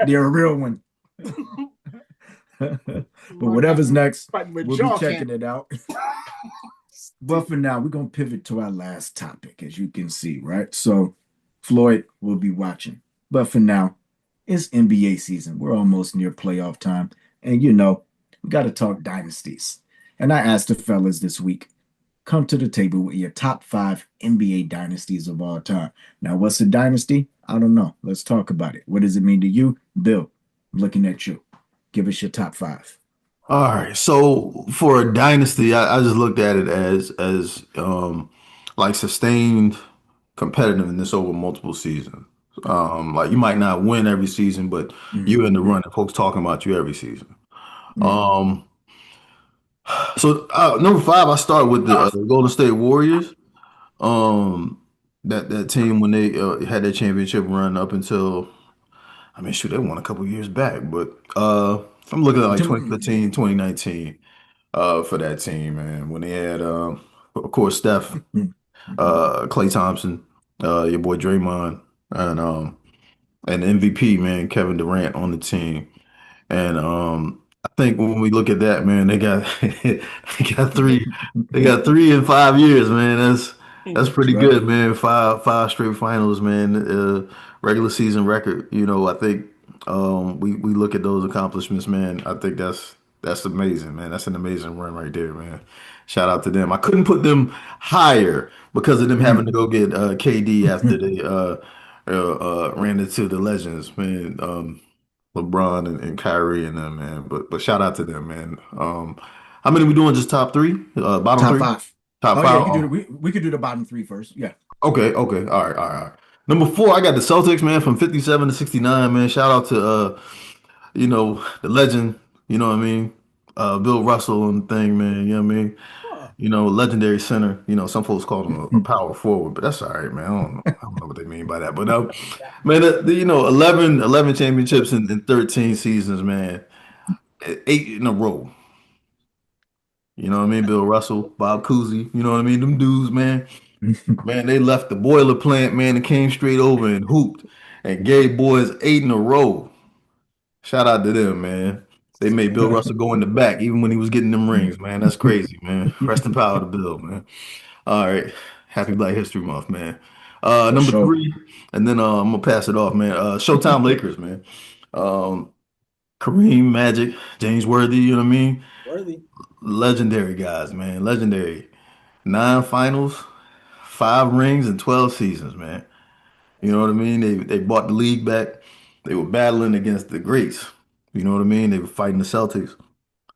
they're a real one. But whatever's next, we'll be checking it out. But for now, we're going to pivot to our last topic, as you can see, right? So Floyd will be watching. But for now, it's NBA season. We're almost near playoff time. And we got to talk dynasties. And I asked the fellas this week, come to the table with your top 5 NBA dynasties of all time. Now, what's a dynasty? I don't know. Let's talk about it. What does it mean to you? Bill, I'm looking at you. Give us your top 5. All right. So for a dynasty, I just looked at it as like sustained competitiveness over multiple seasons. Like you might not win every season, but you're in the run and folks talking about you every season. So number 5, I start with the Golden State Warriors. That team when they had their championship run up until, I mean, shoot, they won a couple years back, but I'm looking at like 2015, 2019 for that team, man. When they had, of course, Steph, Klay Thompson, your boy Draymond, and MVP, man, Kevin Durant on the team. And I think when we look at that, man, they got three in 5 years, man. That's pretty good, man. Five straight finals, man. Regular season record. I think we look at those accomplishments, man. I think that's amazing, man. That's an amazing run right there, man. Shout out to them. I couldn't put them higher because of them having to go get KD after they ran into the legends, man. LeBron and Kyrie and them, man. But shout out to them, man. How many we doing? Just top 3? Bottom top 3? 5. Top 5. Yeah, we could do the bottom 3 first. Yeah. Okay. All right. Number 4, I got the Celtics, man, from 57 to 69, man. Shout out to the legend, you know what I mean? Bill Russell and the thing, man, you know what I mean? Legendary center. Some folks call him a power forward, but that's all right, man. I don't know what they mean by that. But man, 11 championships in 13 seasons, man. 8 in a row. You know what I mean? Bill Russell, Bob Cousy, you know what I mean? Them dudes, man. Man, they left the boiler plant, man, and came straight over and hooped and gave boys 8 in a row. Shout out to them, man. They made Bill Russell go in the back even when he was getting them rings, man. That's crazy, man. Rest in power to Bill, man. All right. Happy Black History Month, man. Number 3, and then I'm gonna pass it off, man. Showtime Lakers, man. Kareem, Magic, James Worthy, you know what I mean? Worthy. Legendary guys, man. Legendary. 9 finals, 5 rings, and 12 seasons, man. You know what I mean? They brought the league back. They were battling against the greats. You know what I mean? They were fighting the Celtics.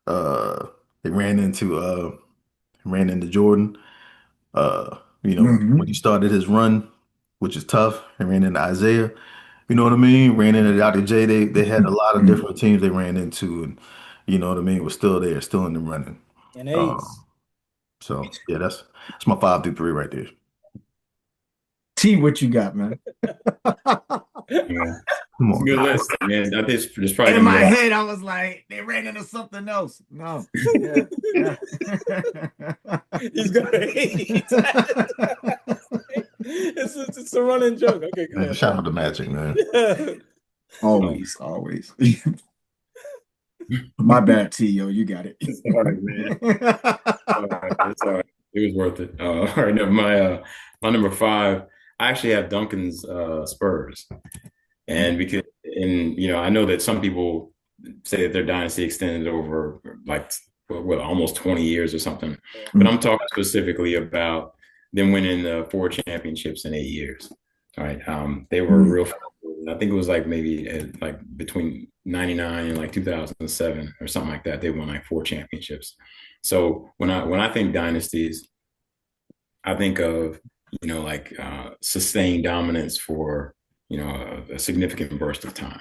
They ran into Jordan. When he started his run, which is tough, they ran into Isaiah. You know what I mean? Ran into Dr. J. They had a lot of different teams they ran into, and you know what I mean, was still there, still in the running. And Ace. So yeah, that's my 5 through 3 right there. T, what you got, man? Yeah. Come It's a on. good list, man. I think there's probably In gonna be my a lot. head, I was like, they ran into something else. No. Yeah. Yeah. He's got Ace. It's a running joke. Okay, go Man, ahead. shout out to Magic, man. Always, always. My bad, T, yo, you got it. Sorry, man. All right, it's all right. It was worth it. All right, no, my number 5, I actually have Duncan's Spurs. And because, and you know, I know that some people say that their dynasty extended over like almost 20 years or something, but I'm talking specifically about them winning the 4 championships in 8 years. All right, they were real. I think it was like maybe like between 99 and like 2007 or something like that. They won like 4 championships. So when I think dynasties, I think of, you know, like sustained dominance for, you know, a significant burst of time,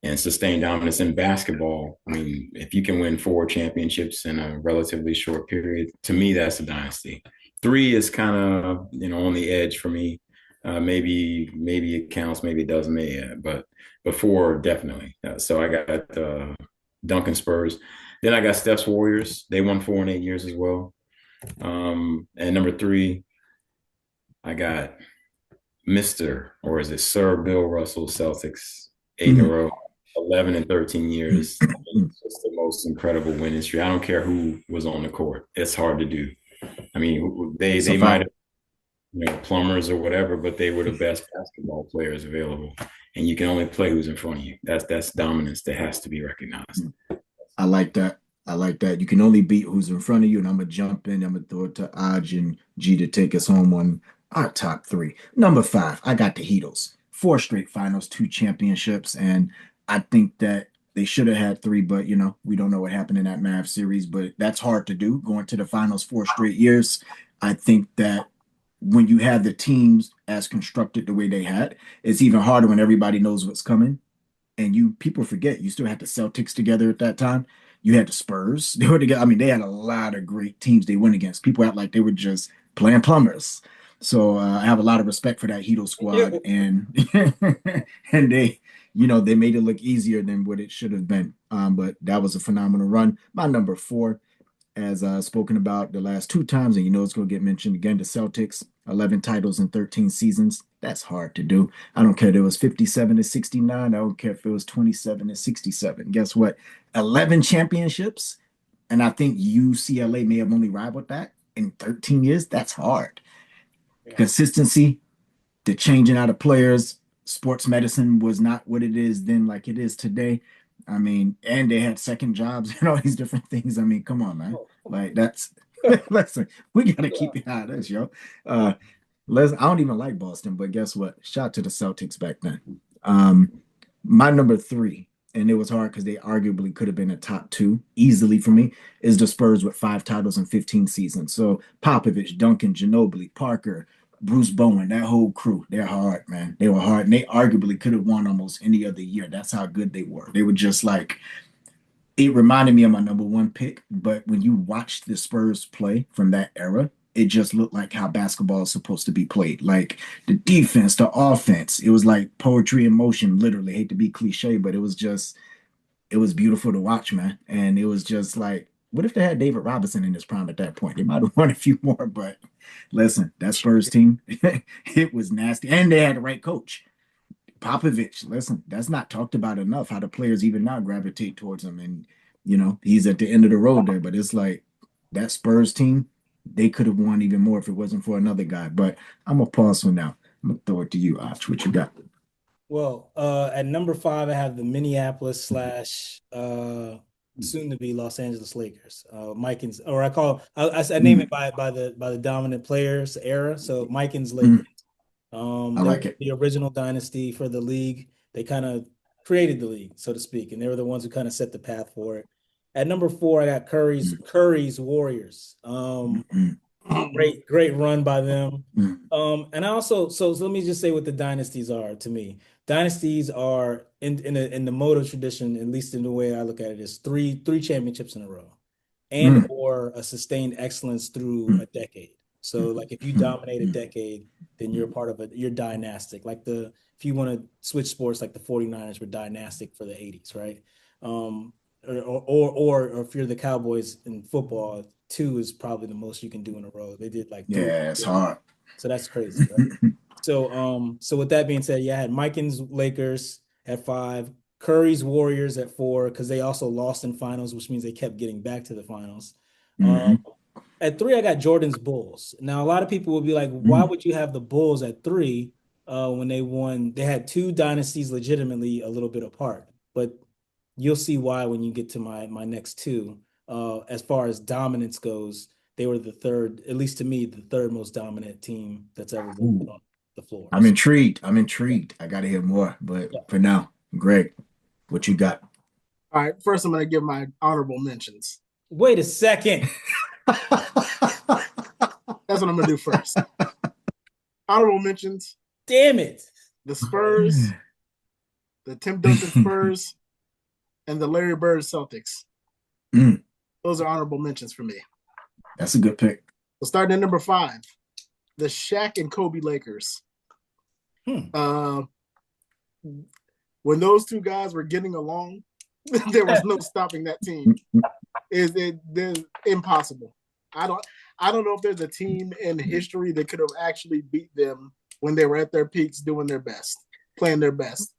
and sustained dominance in basketball. I mean, if you can win 4 championships in a relatively short period, to me, that's a dynasty. 3 is kind of, you know, on the edge for me. Maybe it counts, maybe it doesn't, but 4 definitely. So I got Duncan Spurs. Then I got Steph's Warriors. They won 4 in 8 years as well. And number 3, I got Mr. or is it Sir Bill Russell Celtics, 8 in a row, 11 and 13 years. It's just the most incredible win history. I don't care who was on the court. It's hard to do. I mean, they might have, you know, plumbers or whatever, but they were the best basketball players available. And you can only play who's in front of you. That's dominance that has to be recognized. I like that. I like that. You can only beat who's in front of you. And I'm gonna jump in. I'm gonna throw it to Aj and G to take us home on our top 3. Number 5, I got the Heatles. 4 straight finals, 2 championships, and I think that they should have had 3, but you know, we don't know what happened in that Mavs series, but that's hard to do, going to the finals 4 straight years. I think that when you have the teams as constructed the way they had, it's even harder when everybody knows what's coming. And people forget you still had the Celtics together at that time. You had the Spurs. They were together. I mean, they had a lot of great teams they went against. People act like they were just playing plumbers. So I have a lot of respect for that Hedo squad, and and they, you know, they made it look easier than what it should have been. But that was a phenomenal run. My number 4, as spoken about the last 2 times, and you know it's going to get mentioned again, the Celtics, 11 titles in 13 seasons. That's hard to do. I don't care if it was 57 to 69. I don't care if it was 27 to 67. Guess what? 11 championships, and I think UCLA may have only rivaled that in 13 years. That's hard. Yeah. Consistency, the changing out of players. Sports medicine was not what it is then like it is today. I mean, and they had second jobs and all these different things. I mean, come on, man. Like that's listen, we gotta keep it out of this, yo. I don't even like Boston, but guess what? Shout out to the Celtics back then. My number 3, and it was hard because they arguably could have been a top 2 easily for me, is the Spurs with 5 titles in 15 seasons. So Popovich, Duncan, Ginobili, Parker, Bruce Bowen, that whole crew, they're hard, man. They were hard, and they arguably could have won almost any other year. That's how good they were. They were just like, it reminded me of my number 1 pick, but when you watch the Spurs play from that era, it just looked like how basketball is supposed to be played. Like the defense, the offense, it was like poetry in motion, literally. I hate to be cliche, but it was beautiful to watch, man. And it was just like, what if they had David Robinson in his prime at that point? They might have won a few more, but listen, that Spurs team, it was nasty. And they had the right coach. Popovich, listen, that's not talked about enough, how the players even now gravitate towards him. And, you know, he's at the end of the road there, but it's like that Spurs team, they could have won even more if it wasn't for another guy. But I'm going to pause for now. I'm going to throw it to you, Arch. What you got? Well, at number 5, I have the Minneapolis slash soon to be Los Angeles Lakers. I name it by the dominant players era. So Mikens Lakers. I like it. The original dynasty for the league. They kind of created the league, so to speak, and they were the ones who kind of set the path for it. At number 4, I got Curry's Warriors. Great run by them. Mm. And I also so let me just say what the dynasties are to me. Dynasties are in the moto tradition, at least in the way I look at it, is three championships in a row, and Mm. or a sustained excellence through Mm. a decade. So like if you Mm. dominate a decade, then you're part of you're dynastic. Like if you want to switch sports, like the 49ers were dynastic for the 80s, right? Or if you're the Cowboys in football, two is probably the most you can do in a row. They did like three. Yeah, it's hard. So that's crazy, right? So with that being said, yeah, I had Mikins Lakers at 5, Curry's Warriors at 4, because they also lost in finals, which means they kept getting back to the finals. Mhm. At 3, I got Jordan's Bulls. Now, a lot of people will be like, why Mm. would you have the Bulls at 3 when they won? They had two dynasties legitimately a little bit apart, but you'll see why when you get to my next two. As far as dominance goes, they were the third, at least to me, the third most dominant team that's ever been put Ooh, on the floor. I'm intrigued. I'm intrigued. I got to hear more. But Yeah. for now, Greg, what you got? All right, first I'm going to give my honorable mentions. Wait a second. That's what I'm going to do first. Honorable mentions. Damn it. The Spurs, the Tim Duncan Spurs, and the Larry Bird Celtics. Mm. Those are honorable mentions for me. That's a good pick. So starting at number 5, the Shaq and Kobe Lakers. When those two guys were getting along, there was no stopping that team. They're impossible. I don't know if there's a team in history that could have actually beat them when they were at their peaks, doing their best, playing their best.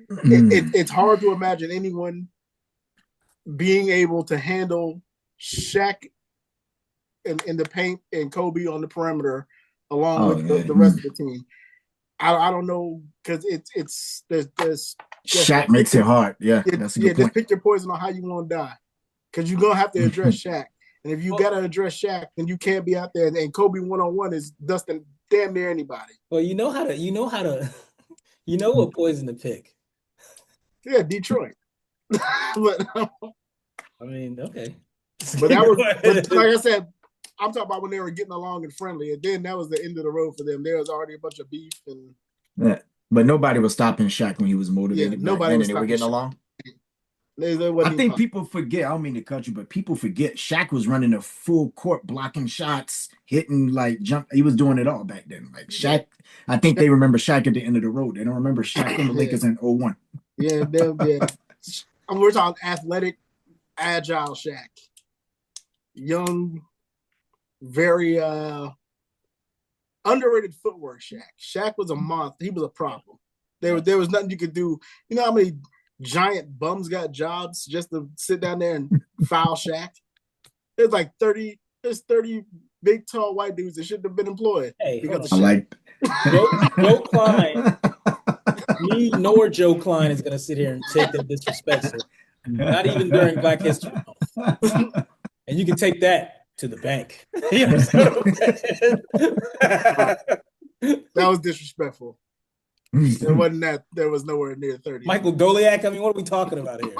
It's hard to imagine anyone being able to handle Shaq in the paint and Kobe on the perimeter, along with the rest of the team. I don't know, because there's Shaq makes it hard. Yeah, that's a good point. Just pick your poison on how you want to die, because you're gonna have to address Shaq, and if you gotta address Shaq, then you can't be out there. And Kobe 1-on-1 is dusting damn near anybody. Well, you know what poison to pick. Yeah, Detroit. But I mean, okay. But that was, like I said, I'm talking about when they were getting along and friendly, and then that was the end of the road for them. There was already a bunch of beef, and but nobody was stopping Shaq when he was motivated. Yeah, nobody was and they were getting along. I think people forget. I don't mean to cut you, but people forget Shaq was running a full court, blocking shots, hitting like jump. He was doing it all back then. Like Shaq, I think they remember Shaq at the end of the road. They don't remember Shaq in the Lakers in 01. Yeah, we're talking athletic, agile Shaq, young, very underrated footwork Shaq. Shaq was a monster. He was a problem. There was nothing you could do. You know how many giant bums got jobs just to sit down there and foul Shaq? There's like 30 big, tall white dudes that shouldn't have been employed because of Shaq. I like Joe Klein. Me nor Joe Klein is gonna sit here and take that disrespect. So not even during Black History Month. And you can take that to the bank. That was disrespectful. It wasn't that. There was nowhere near 30. Michael Goliak. I mean, what are we talking about here?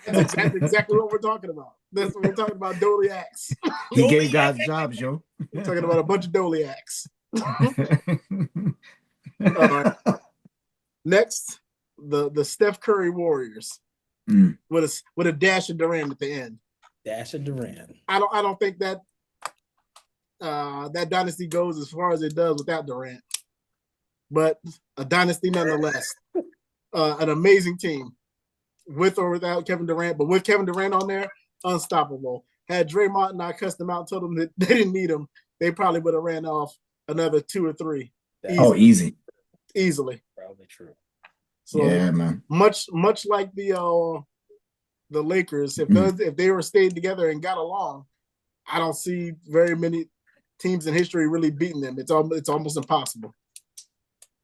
That's exactly what we're talking about. That's what we're talking about. Doliacs. He gave guys jobs, yo. We're talking about a bunch of Doliacs. Next, the Steph Curry Warriors with a dash of Durant at the end. Dash of Durant. I don't think that that dynasty goes as far as it does without Durant, but a dynasty nonetheless. An amazing team with or without Kevin Durant, but with Kevin Durant on there, unstoppable. Had Draymond not cussed them out and told them that they didn't need him, they probably would have ran off another 2 or 3. Easily. Probably true. So yeah, man. Much like the Lakers, if they were stayed together and got along, I don't see very many teams in history really beating them. It's almost impossible.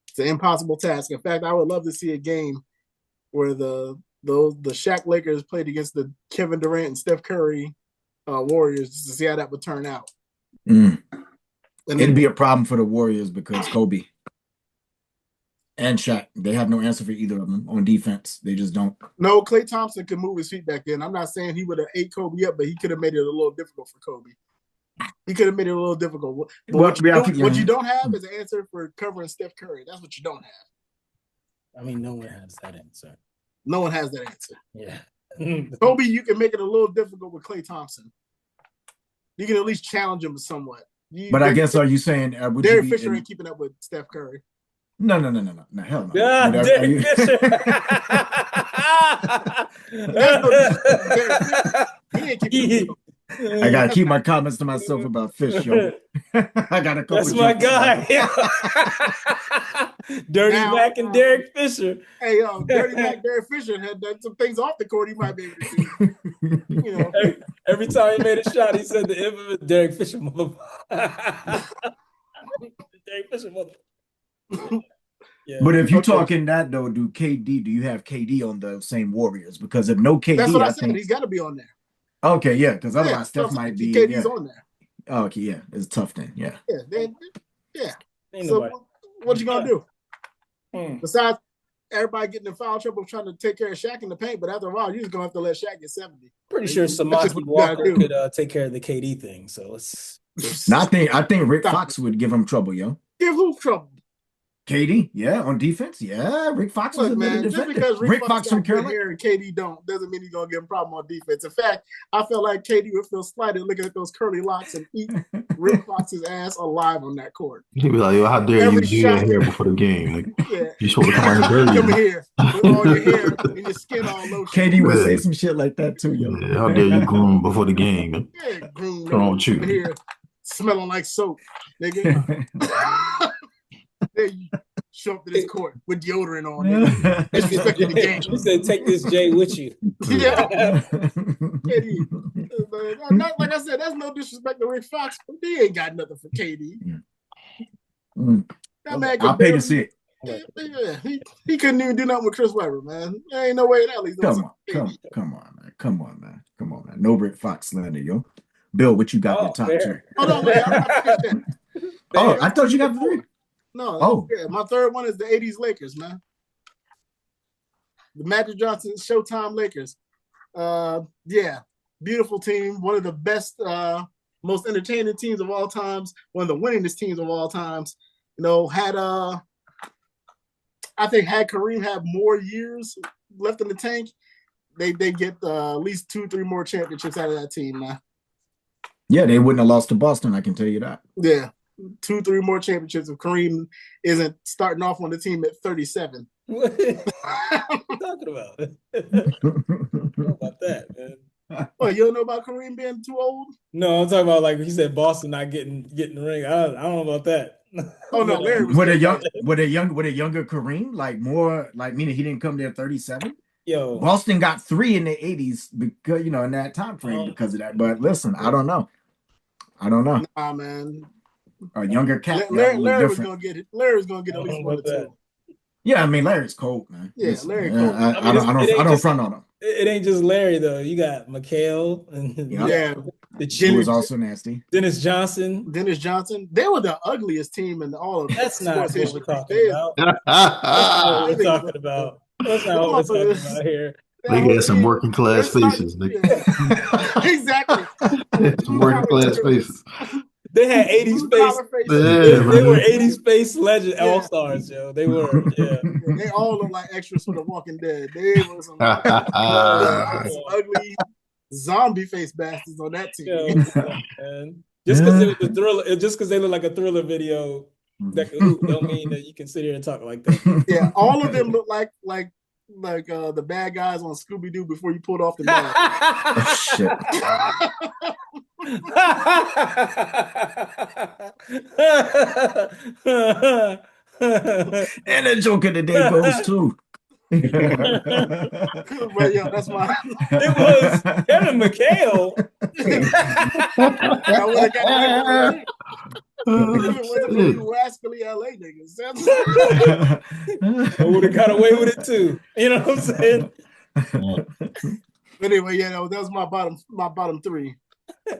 It's an impossible task. In fact, I would love to see a game where the Shaq Lakers played against the Kevin Durant and Steph Curry Warriors, just to see how that would turn out. It'd be a problem for the Warriors because Kobe. and Shaq. They have no answer for either of them on defense. They just don't. No, Klay Thompson could move his feet back then. I'm not saying he would have ate Kobe up, but he could have made it a little difficult for Kobe. He could have made it a little difficult. But what you don't have is an answer for covering Steph Curry. That's what you don't have. I mean, no one has that answer. No one has that answer. Yeah. Kobe, you can make it a little difficult with Klay Thompson. You can at least challenge him somewhat. But I guess, are you saying Derek Fisher ain't keeping up with Steph Curry? No, hell no. Yeah, Derek Fisher. He ain't keeping up. I gotta keep my comments to myself about Fish, yo. I got a couple. That's my guy. Dirty Mac and Derek Fisher. Hey, Dirty Mac, Derek Fisher had done some things off the court he might be able to do. You know, every time he made a shot, he said the infamous Derek Fisher motherfucker. Derek Fisher motherfucker. Yeah. But if you're talking that though, do you have KD on the same Warriors? Because if no KD, that's what I said. He's got to be on there. Okay, yeah, because otherwise Steph might be. KD's on there. Oh, okay, yeah, it's tough then. Yeah. Yeah. So what you gonna do? Besides everybody getting in foul trouble trying to take care of Shaq in the paint, but after a while, you're just gonna have to let Shaq get 70. Pretty sure Samaki Walker could take care of the KD thing. So it's. No, I think Rick Fox would give him trouble, yo. Give who trouble? KD, yeah, on defense, yeah. Rick Fox was a better defender. Just because Rick Fox from Carolina here and KD don't doesn't mean he's gonna give him a problem on defense. In fact, I feel like KD would feel slighted looking at those curly locks and eat Rick Fox's ass alive on that court. He'd be like, "Yo, how dare you do your hair before the game? Like, you supposed to come out dirty. Come here with all your hair and your skin all lotion." KD would say some shit like that too, yo. Yeah, how dare you groom before the game? Yeah, groom. What's wrong with you? Here, smelling like soap, nigga. There you show up to this court with deodorant on. Disrespecting the game. You said, "Take this J with you." Yeah. Not, like I said, that's no disrespect to Rick Fox. He ain't got nothing for KD. That man I'll pay to see it. Yeah, he couldn't even do nothing with Chris Webber, man. There ain't no way that leads. Come on, man. No Rick Fox slander, yo. Bill, what you got in the top two? Hold on, man. I thought you got three. No, my third one is the 80s Lakers, man. The Magic Johnson Showtime Lakers. Beautiful team. One of the best, most entertaining teams of all times. One of the winningest teams of all times. You know, I think had Kareem had more years left in the tank, they get at least 2-3 more championships out of that team, man. Yeah, they wouldn't have lost to Boston, I can tell you that. Yeah. 2-3 more championships if Kareem isn't starting off on the team at 37. What are you talking about? I don't know about that, man. Well, you don't know about Kareem being too old? No, I'm talking about like he said, Boston not getting the ring. I don't know about that. Oh no, Larry was with a younger Kareem, like more like meaning he didn't come there 37. Yo, Boston got 3 in the 80s because in that time frame because of that. But listen, I don't know. Nah, man. A younger cat. Larry was gonna get it. Larry was gonna get at least 1 or 2. Yeah, I mean Larry's cold, man. Yeah, listen, Larry cold. I don't front on him. It ain't just Larry though. You got McHale and the Chief was also nasty. Dennis Johnson. They were the ugliest team in all of That's not what we're talking about. That's not what we're talking about. That's not what we're talking about here. They got some working class faces, nigga. Exactly. Some working class faces. They had 80s face. They were 80s face legend all-stars, yo. They were, They all look like extras for The Walking Dead. They were some ugly zombie face bastards on that team. Yo, just because it was a thriller, just because they look like a thriller video, that don't mean that you can sit here and talk like that. Yeah, all of them look like the bad guys on Scooby-Doo before you pulled off the mask. Oh, shit. And the joke of the day goes too. Well, yeah, that's my. It was Kevin McHale. I would have got it. Rascally LA niggas. I would have got away with it too. You know what I'm saying? But anyway, that was my bottom 3.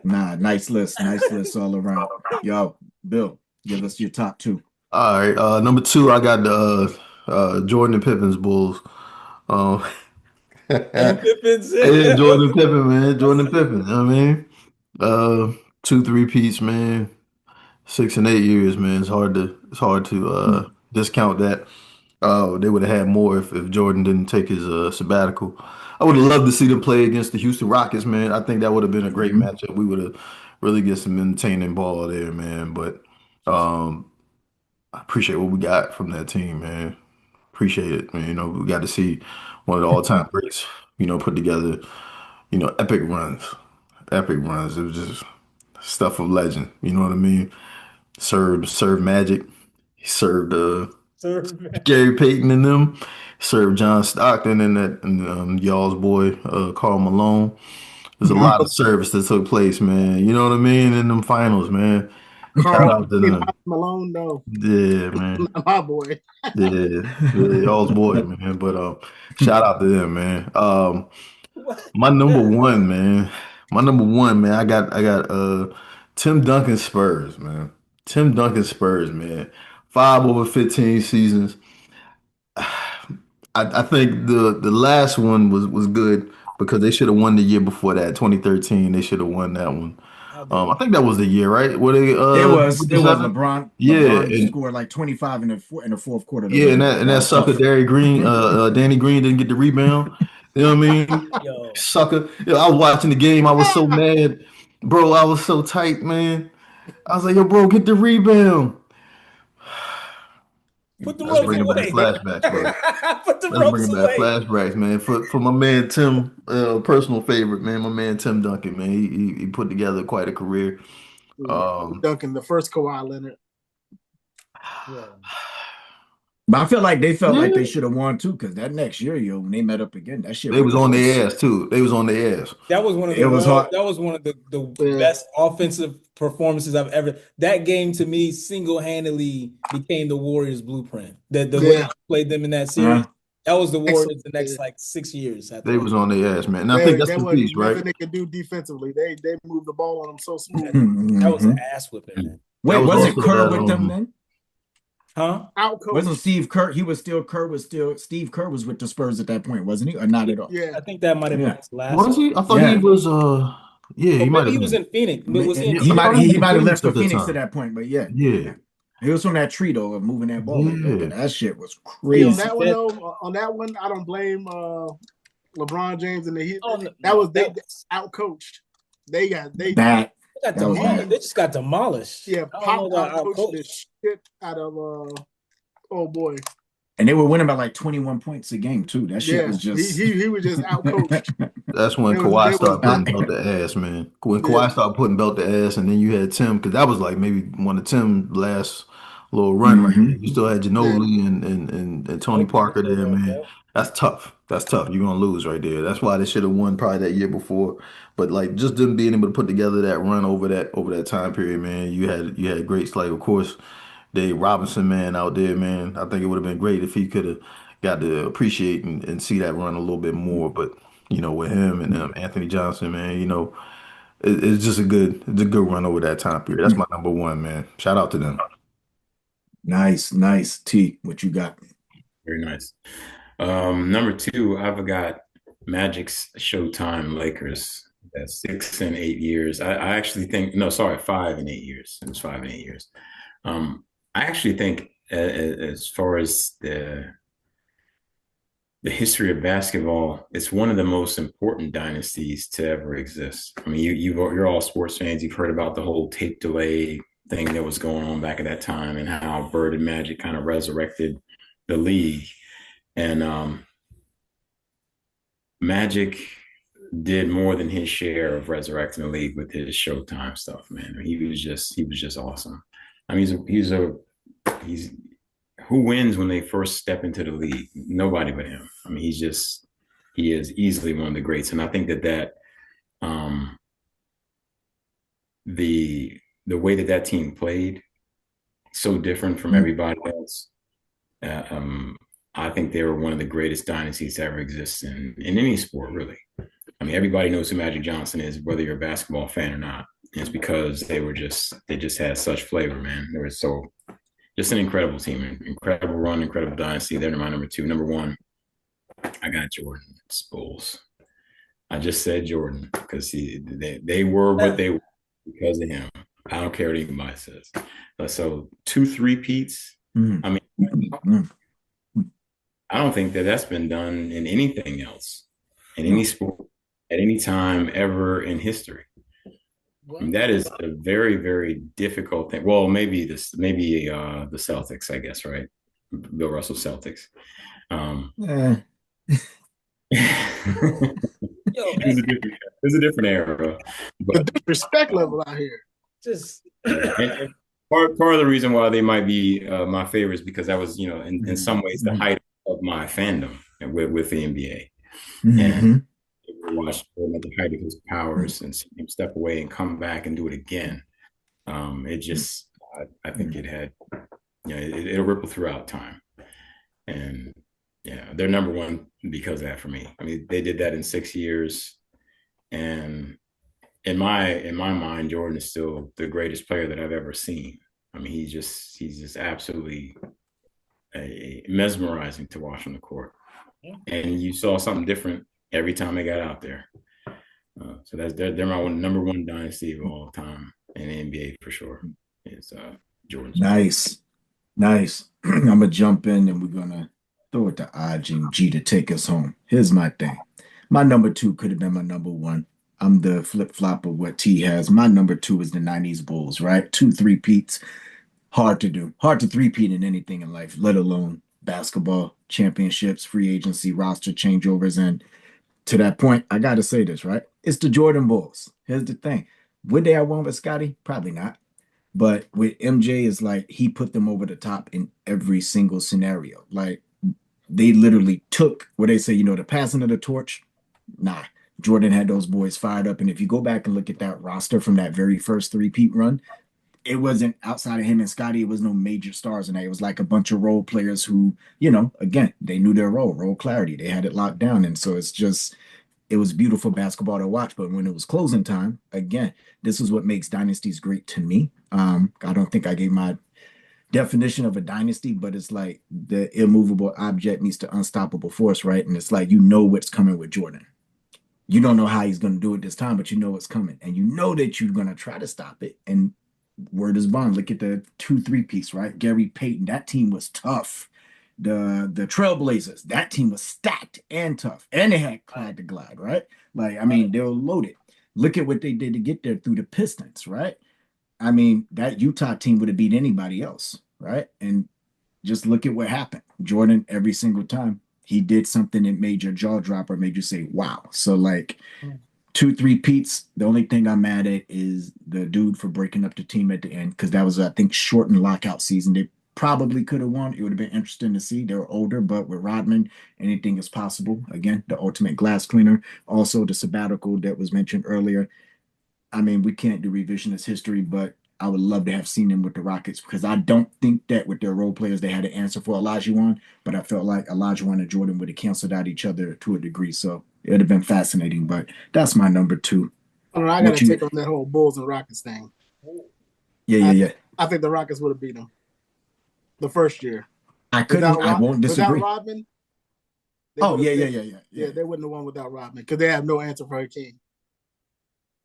Nah, nice list all around. Yo, Bill, give us your top 2. All right, number 2, I got Jordan and Pippen's Bulls. Um, And Pippin's yeah, Jordan and Pippen, man. Jordan and Pippen. You know what I mean, 2 3-peats, man. 6 and 8 years, man. It's hard to discount that. They would have had more if Jordan didn't take his sabbatical. I would have loved to see them play against the Houston Rockets, man. I think that would have been a great matchup. We would have really get some entertaining ball there, man. But I appreciate what we got from that team, man. Appreciate it, man. You know, we got to see one of the all-time greats, put together, epic runs. Epic runs. It was just stuff of legend. You know what I mean? Served Magic. He served Gary Payton and them. Served John Stockton and y'all's boy Karl Malone. There's a lot of service that took place, man. You know what I mean? In them finals, man. Shout out to them. Malone, no. Yeah, man. My boy. Yeah, y'all's boy, man. But shout out to them, man. My number one, man. I got Tim Duncan Spurs, man. Tim Duncan Spurs, man. 5 over 15 seasons. I think the last one was good because they should have won the year before that, 2013. They should have won that one. I think that was the year, right? Where they it was LeBron. Yeah, LeBron scored like 25 in the fourth quarter. Yeah, and that sucker Danny Green didn't get the rebound. You know what I mean? Yo. Sucker. I was watching the game. I was so mad, bro. I was so tight, man. I was like, yo, bro, get the rebound. Put the Let's ropes bring away. back flashbacks, bro. Put the Let's ropes bring away. back flashbacks, man. For my man Tim, personal favorite, man. My man Tim Duncan, man. He put together quite a career. Duncan, the first Kawhi Leonard. Yeah. But I feel like they felt like they should have won too, because that next year, when they met up again, that shit. They was on their ass too. They was on their ass. That was one of the best offensive performances I've ever. That game to me single-handedly became the Warriors' blueprint. The way they played them in that series. That was the Warriors the next like 6 years. They was on their ass, man. And I think that's the piece, right? Nothing they could do defensively. They moved the ball on them so smooth. That was an ass whipping, man. Wait, wasn't Kerr with them then? Huh? Outcoached. Wasn't Steve Kerr? Steve Kerr was with the Spurs at that point, wasn't he? Or not at all? Yeah, I think that might have been his last. Was he? I thought he was. Yeah, he might have. He was in Phoenix. He might have left for Phoenix at that point, but yeah. He was from that tree though of moving that ball. Yeah. That shit was crazy. On that one, I don't blame LeBron James and the Heat. That was they outcoached. They just got demolished. Yeah, Pop outcoached the shit out of oh boy. And they were winning by like 21 points a game too. That shit was just he was just outcoached. That's when Kawhi started putting belt the ass, man. When Kawhi started putting belt the ass, and then you had Tim, because that was like maybe one of Tim's last little run right here. You still had Ginobili and Tony Parker there, man. That's tough. You're gonna lose right there. That's why they should have won probably that year before. But like just them being able to put together that run over that time period, man. You had greats like, of course, Dave Robinson, man, out there, man. I think it would have been great if he could have got to appreciate and see that run a little bit more. But with him and Anthony Johnson, man, it's just a good run over that time period. That's my number one, man. Shout out to them. Nice. T, what you got? Very nice. Number two, I've got Magic's Showtime Lakers. That's 6 and 8 years. I actually think 5 and 8 years. It was 5 and 8 years. I actually think as far as the history of basketball, it's one of the most important dynasties to ever exist. I mean, you're all sports fans. You've heard about the whole tape delay thing that was going on back at that time and how Bird and Magic kind of resurrected the league. And Magic did more than his share of resurrecting the league with his Showtime stuff, man. I mean, he was just awesome. I mean, he's who wins when they first step into the league? Nobody but him. I mean, he is easily one of the greats. And I think that the way that team played, so different from everybody else. I think they were one of the greatest dynasties to ever exist in any sport, really. I mean, everybody knows who Magic Johnson is, whether you're a basketball fan or not. And it's because they just had such flavor, man. just an incredible team, an incredible run, incredible dynasty. They're my number 2. Number 1, I got Jordan's Bulls. I just said Jordan because they were what they were because of him. I don't care what anybody says. So 2 3-peats. I mean, I don't think that's been done in anything else, in any sport, at any time ever in history. I mean, that is a very, very difficult thing. Well, maybe the Celtics, I guess, right? Bill Russell Celtics. It was a different era. But the disrespect level out here. Just and part of the reason why they might be my favorites because that was, in some ways the height of my fandom with the NBA. And watched him at the height of his powers and see him step away and come back and do it again. It just, I think it had, it'll ripple throughout time. And they're number 1 because of that for me. I mean, they did that in 6 years. And in my mind, Jordan is still the greatest player that I've ever seen. I mean, he's just absolutely mesmerizing to watch on the court. And you saw something different every time they got out there. So they're my number 1 dynasty of all time in the NBA for sure. It's Jordan's. Nice. I'm gonna jump in and we're gonna throw it to G to take us home. Here's my thing. My number 2 could have been my number 1. I'm the flip-flop of what T has. My number 2 is the 90s Bulls, right? 2 3-peats. Hard to do. Hard to 3-peat in anything in life, let alone basketball, championships, free agency, roster changeovers. And to that point, I got to say this, right? It's the Jordan Bulls. Here's the thing. Would they have won with Scottie? Probably not. But with MJ, it's like he put them over the top in every single scenario. Like, they literally took what they say, the passing of the torch. Nah, Jordan had those boys fired up. And if you go back and look at that roster from that very first 3-peat run, it wasn't outside of him and Scottie. It was no major stars in that. It was like a bunch of role players who, again, they knew their role clarity. They had it locked down. And so it was beautiful basketball to watch. But when it was closing time, again, this is what makes dynasties great to me. I don't think I gave my definition of a dynasty, but it's like the immovable object meets the unstoppable force, right? And it's like, what's coming with Jordan. You don't know how he's going to do it this time, but you know it's coming. And you know that you're going to try to stop it. And word is bond. Look at the 2 3-peats, right? Gary Payton, that team was tough. The Trailblazers, that team was stacked and tough. And they had Clyde the Glide, right? Like, I mean, they were loaded. Look at what they did to get there through the Pistons, right? I mean, that Utah team would have beat anybody else, right? And just look at what happened. Jordan, every single time, he did something that made your jaw drop or made you say, wow. So, like, 2 3-peats, the only thing I'm mad at is the dude for breaking up the team at the end, because that was, I think, shortened lockout season. They probably could have won. It would have been interesting to see. They were older, but with Rodman, anything is possible. Again, the ultimate glass cleaner. Also, the sabbatical that was mentioned earlier. I mean, we can't do revisionist history, but I would love to have seen them with the Rockets because I don't think that with their role players they had an answer for Olajuwon, but I felt like Olajuwon and Jordan would have canceled out each other to a degree. So it would have been fascinating, but that's my number 2. I don't know, I got to take on that whole Bulls and Rockets thing. Yeah. I think the Rockets would have beat them the first year. I won't disagree. Without Rodman? Yeah. They wouldn't have won without Rodman because they have no answer for Hakeem.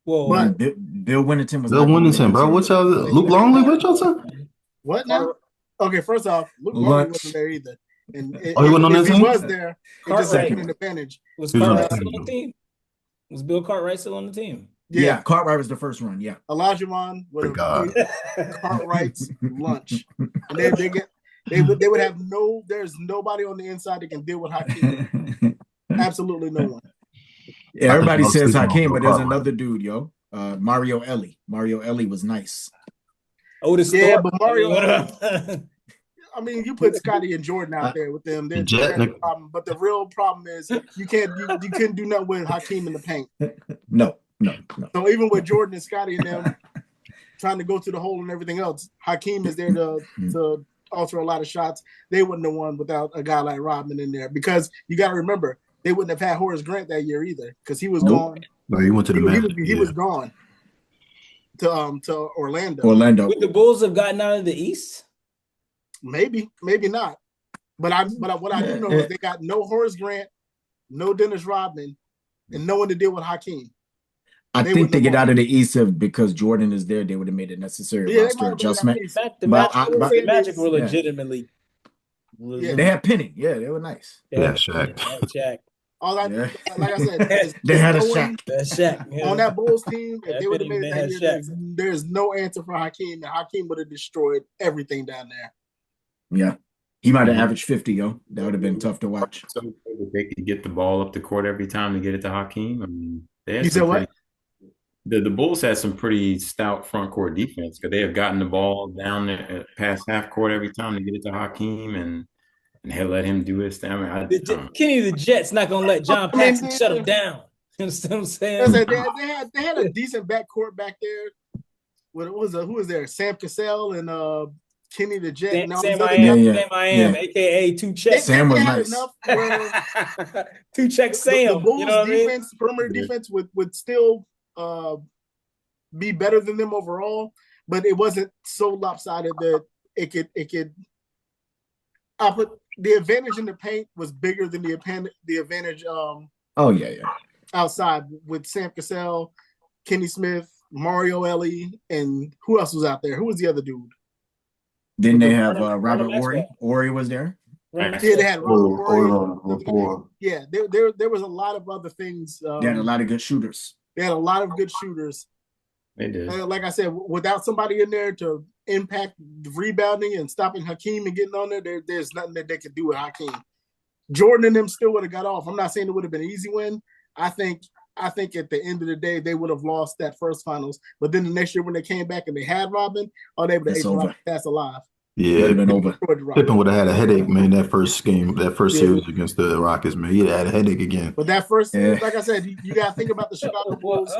Well, but Bill Winnington was Bill Winnington, bro. What's y'all? Luke Longley? What y'all saying? What now? Okay, first off, Luke Longley wasn't there either. And he wasn't on that team? He was there. It just second an advantage. Was Cartwright still on the team? Was Bill Cartwright still on the team? Yeah, Cartwright was the first run. Yeah, Olajuwon would have Cartwright's lunch, and they would have there's nobody on the inside that can deal with Hakeem. Absolutely no one. Yeah, everybody says Hakeem, but there's another dude, Mario Ellie. Mario Ellie was nice. But Mario. I mean, you put Scottie and Jordan out there with them. There's no problem. But the real problem is you couldn't do nothing with Hakeem in the paint. No. So even with Jordan and Scottie and them trying to go to the hole and everything else, Hakeem is there to alter a lot of shots. They wouldn't have won without a guy like Rodman in there because you got to remember they wouldn't have had Horace Grant that year either because he was gone. No, he went to the Magic. He was gone to Orlando. Would the Bulls have gotten out of the East? Maybe not. But what I do know is they got no Horace Grant, no Dennis Rodman, and no one to deal with Hakeem. I think they get out of the East because Jordan is there. They would have made a necessary roster adjustment. The Magic were legitimately. Yeah. They had Penny. Yeah, they were nice. Yeah, Shaq. Shaq. Like I said, they had a Shaq. Shaq on that Bulls team. If they would have made it that year, there's no answer for Hakeem. And Hakeem would have destroyed everything down there. Yeah. He might have averaged 50, yo. That would have been tough to watch. So they could get the ball up the court every time to get it to Hakeem. I mean, you said what? The Bulls had some pretty stout front court defense because they have gotten the ball down there past half court every time to get it to Hakeem and he'll let him do his thing. I mean, Kenny the Jet's not gonna let John Paxson shut him down. You understand what I'm saying? They had a decent backcourt back there. Who was there? Sam Cassell and Kenny the Jet. Sam I am, aka Two Check. Sam was nice. Two Check Sam. The Bulls defense, perimeter defense would still be better than them overall, but it wasn't so lopsided that it could. The advantage in the paint was bigger than the advantage. Outside with Sam Cassell, Kenny Smith, Mario Ellie, and who else was out there? Who was the other dude? Then they have Robert Horry. Horry was there. Yeah, they had Robert Horry. Yeah, there was a lot of other things. They had a lot of good shooters. They had a lot of good shooters. They did. Like I said, without somebody in there to impact the rebounding and stopping Hakeem and getting on there's nothing that they could do with Hakeem. Jordan and them still would have got off. I'm not saying it would have been an easy win. I think at the end of the day, they would have lost that first finals. But then the next year when they came back and they had Robin, they would have ate Robin that's alive. Yeah, been over. Pippen would have had a headache, man. That first series against the Rockets, man. He'd had a headache again. But that first series, like I said, you got to think about the Chicago Bulls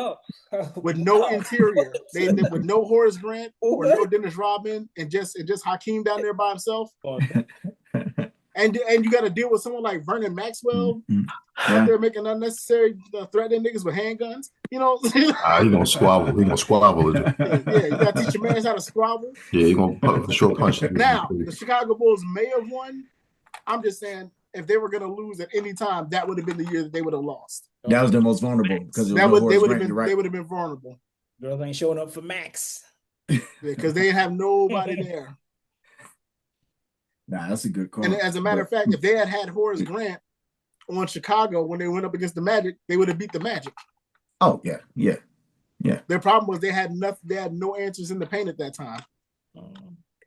with no interior. They with no Horace Grant or no Dennis Rodman, and just Hakeem down there by himself. And you got to deal with someone like Vernon Maxwell out there making unnecessary threatening niggas with handguns. You know, he gonna squabble. He gonna squabble. Yeah, you got to teach your man how to squabble. Yeah, he gonna short punch. Now the Chicago Bulls may have won. I'm just saying, if they were gonna lose at any time, that would have been the year that they would have lost. That was the most vulnerable because they would have been vulnerable. Girls ain't showing up for Max because they didn't have nobody there. Nah, that's a good call. And as a matter of fact, if they had Horace Grant on Chicago when they went up against the Magic, they would have beat the Magic. Oh yeah. Their problem was they had no answers in the paint at that time.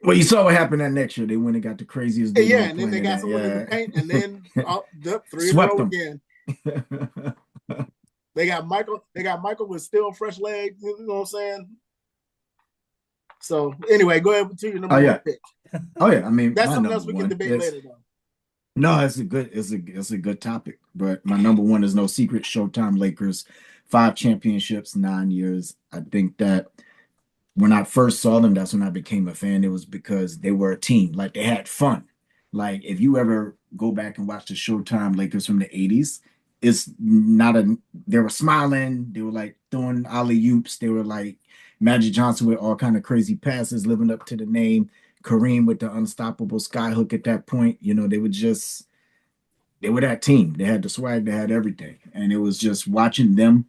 Well, you saw what happened that next year. They went and got the craziest. Yeah, and then they got someone in the paint, and then the 3-0 again. They got Michael with still fresh legs. You know what I'm saying? So anyway, go ahead to your number one pick. Oh yeah, I mean that's something else we can debate later though. No, it's a good topic. But my number one is no secret. Showtime Lakers, 5 championships, 9 years. I think that when I first saw them, that's when I became a fan. It was because they were a team. Like they had fun. Like if you ever go back and watch the Showtime Lakers from the 80s, it's not they were smiling, they were like throwing alley-oops, they were like Magic Johnson with all kind of crazy passes, living up to the name. Kareem with the unstoppable skyhook at that point. You know, they were that team. They had the swag, they had everything. And it was just watching them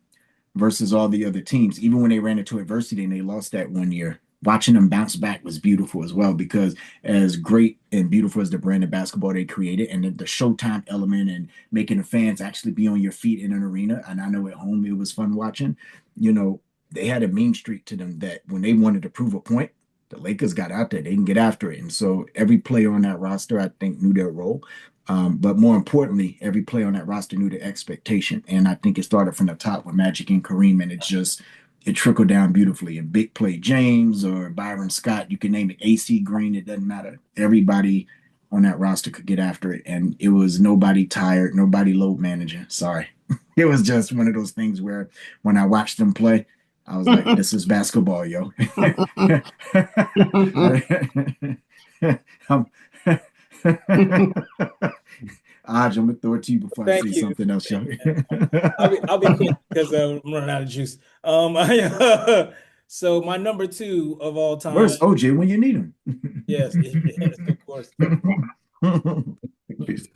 versus all the other teams. Even when they ran into adversity and they lost that one year, watching them bounce back was beautiful as well, because as great and beautiful as the brand of basketball they created and the Showtime element and making the fans actually be on your feet in an arena. And I know at home it was fun watching, you know, they had a mean streak to them that when they wanted to prove a point, the Lakers got out there. They can get after it. And so every player on that roster, I think, knew their role. But more importantly, every player on that roster knew the expectation. And I think it started from the top with Magic and Kareem, and it trickled down beautifully. And big play James or Byron Scott, you can name it, AC Green, it doesn't matter. Everybody on that roster could get after it. And it was nobody tired, nobody load managing. Sorry. It was just one of those things where when I watched them play, I was like, this is basketball, yo. I'm going to throw it to you before I say something else, yo. I'll be quick because I'm running out of juice. So my number 2 of all time. Where's OJ when you need him? Yes, of course.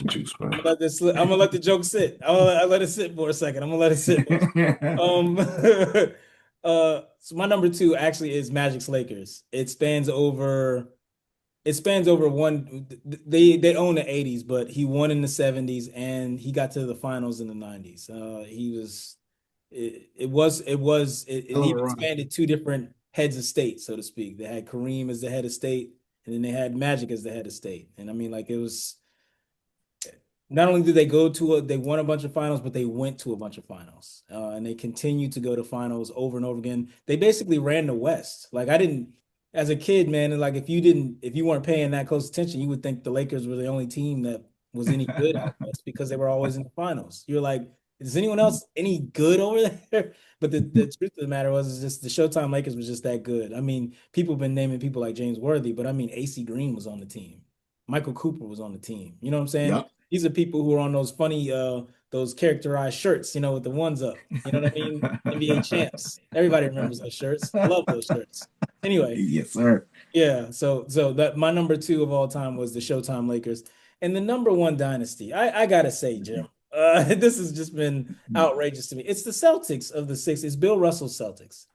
Juice, man. I'm gonna let the joke sit. I'll let it sit for a second. I'm gonna let it sit. So my number 2 actually is Magic's Lakers. It spans over one. They own the 80s, but he won in the 70s and he got to the finals in the 90s. It even spanned 2 different heads of state, so to speak. They had Kareem as the head of state, and then they had Magic as the head of state. And I mean, like, it was not only did they they won a bunch of finals, but they went to a bunch of finals, and they continued to go to finals over and over again. They basically ran the West. Like, as a kid, man, and like if you weren't paying that close attention, you would think the Lakers were the only team that was any good out West because they were always in the finals. You're like, is anyone else any good over there? But the truth of the matter was, is just the Showtime Lakers was just that good. I mean, people have been naming people like James Worthy, but I mean, AC Green was on the team. Michael Cooper was on the team. You know what I'm saying? Yep. These are people who are on those funny, those characterized shirts, with the ones up. You know what I mean? NBA champs. Everybody remembers those shirts. I love those shirts. Anyway. Yes, sir. Yeah. So that my number 2 of all time was the Showtime Lakers. And the number 1 dynasty, I gotta say, Jim, this has just been outrageous to me. It's the Celtics of the 60s. It's Bill Russell's Celtics.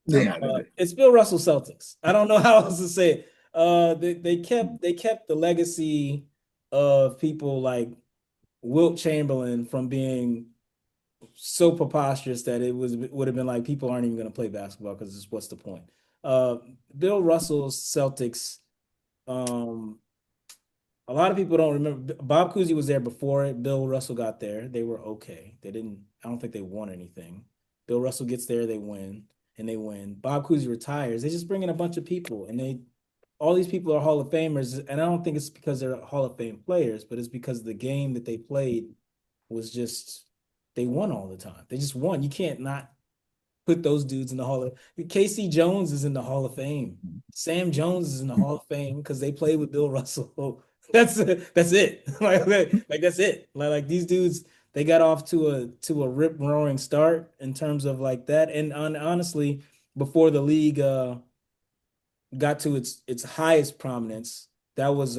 It's Bill Russell Celtics. I don't know how else to say it. They kept the legacy of people like Wilt Chamberlain from being so preposterous that it would have been like, people aren't even going to play basketball because what's the point? Bill Russell's Celtics. A lot of people don't remember. Bob Cousy was there before it. Bill Russell got there. They were okay. I don't think they won anything. Bill Russell gets there. They win. Bob Cousy retires. They just bring in a bunch of people, and all these people are Hall of Famers. And I don't think it's because they're Hall of Fame players, but it's because the game that they played was just, they won all the time. They just won. You can't not put those dudes in the Hall of Fame. Casey Jones is in the Hall of Fame. Sam Jones is in the Hall of Fame because they played with Bill Russell. That's it. like that's it. Like these dudes, they got off to a rip roaring start in terms of like that. And honestly, before the league got to its highest prominence, that was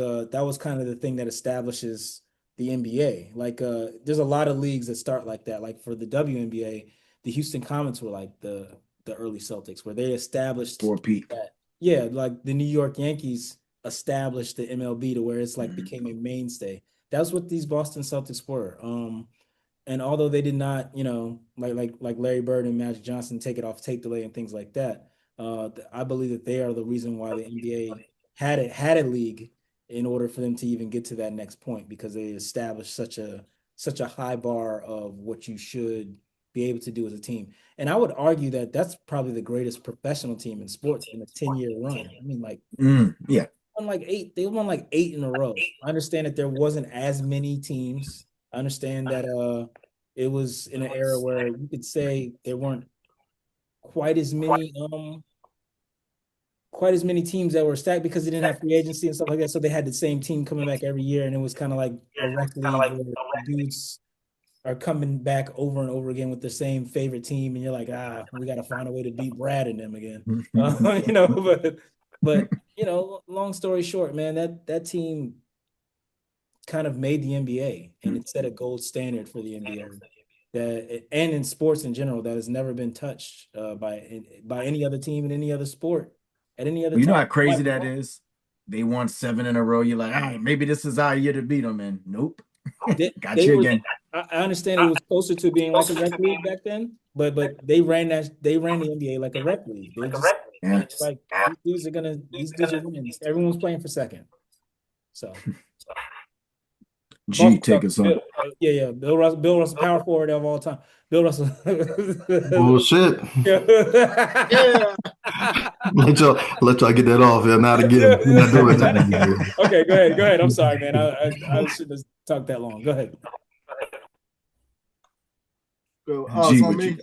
kind of the thing that establishes the NBA. Like there's a lot of leagues that start like that. Like for the WNBA, the Houston Comets were like the early Celtics, where they established that. Yeah, like the New York Yankees established the MLB to where it's like became a mainstay. That's what these Boston Celtics were. And although they did not, like Larry Bird and Magic Johnson take it off tape delay and things like that, I believe that they are the reason why the NBA had a league in order for them to even get to that next point, because they established such a high bar of what you should be able to do as a team. And I would argue that that's probably the greatest professional team in sports in a 10-year run. I mean, like, yeah. They won like 8 in a row. I understand that there wasn't as many teams. I understand that it was in an era where you could say there weren't quite as many teams that were stacked because they didn't have free agency and stuff like that. So they had the same team coming back every year, and it was kind of like a rec league where dudes are coming back over and over again with the same favorite team, and you're like, we got to find a way to beat Brad and them again. But long story short, man, that team kind of made the NBA, and it set a gold standard for the NBA and in sports in general that has never been touched by any other team in any other sport at any other time. You know how crazy that is? They won 7 in a row. You're like, all right, maybe this is our year to beat them, and nope. Got you again. I understand it was closer to being like a rec league back then, but they ran the NBA like a rec league. They just like, these dudes are winning. Everyone's playing for second. So G, take us on. Yeah. Bill Russell, power forward of all time. Bill Russell. Bullshit. Yeah. Let y'all get that off here. Not again. We're not doing that. Okay, go ahead. I'm sorry, man. I shouldn't have talked that long. Go ahead. G, so me.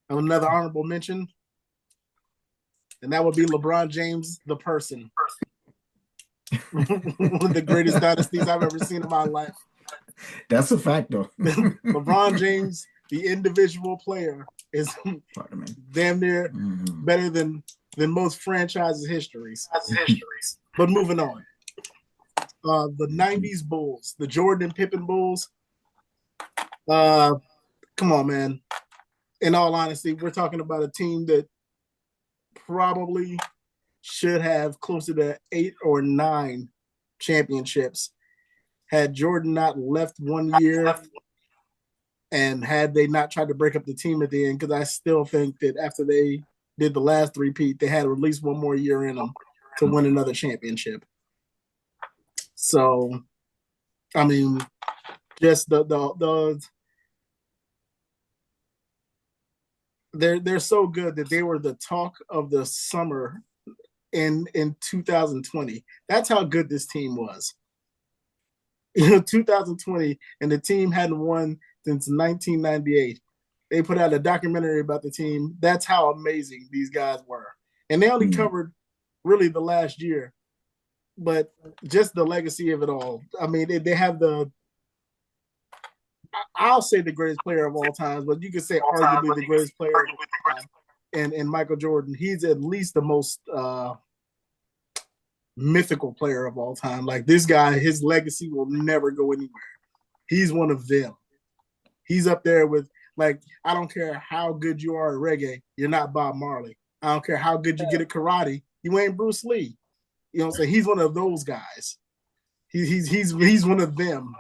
Another honorable mention, and that would be LeBron James, the person. One of the greatest dynasties I've ever seen in my life. That's a fact, though. LeBron James, the individual player, is damn near better than most franchises' histories. But moving on. The 90s Bulls, the Jordan and Pippen Bulls. Come on, man. In all honesty, we're talking about a team that probably should have closer to 8 or 9 championships had Jordan not left one year and had they not tried to break up the team at the end, because I still think that after they did the last three-peat, they had at least one more year in them to win another championship. So, I mean, just they're so good that they were the talk of the summer in 2020. That's how good this team was. 2020, and the team hadn't won since 1998. They put out a documentary about the team. That's how amazing these guys were. And they only covered really the last year, but just the legacy of it all. I mean, they have I'll say the greatest player of all time, but you could say arguably the greatest player of all time. And Michael Jordan, he's at least the most mythical player of all time. Like, this guy, his legacy will never go anywhere. He's one of them. He's up there with, like, I don't care how good you are at reggae, you're not Bob Marley. I don't care how good you get at karate, you ain't Bruce Lee. You know what I'm saying? He's one of those guys. He's one of them.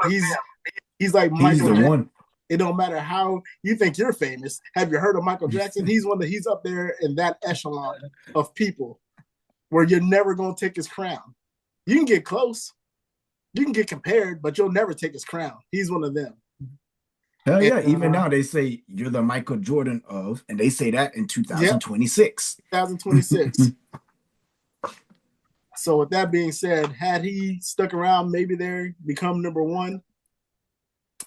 He's like Michael Jackson. One. It don't matter how you think you're famous. Have you heard of Michael Jackson? He's up there in that echelon of people where you're never going to take his crown. You can get close. You can get compared, but you'll never take his crown. He's one of them. Hell yeah. Even now they say you're the Michael Jordan of, and they say that in 2026. 2026. So with that being said, had he stuck around, maybe they're become number one.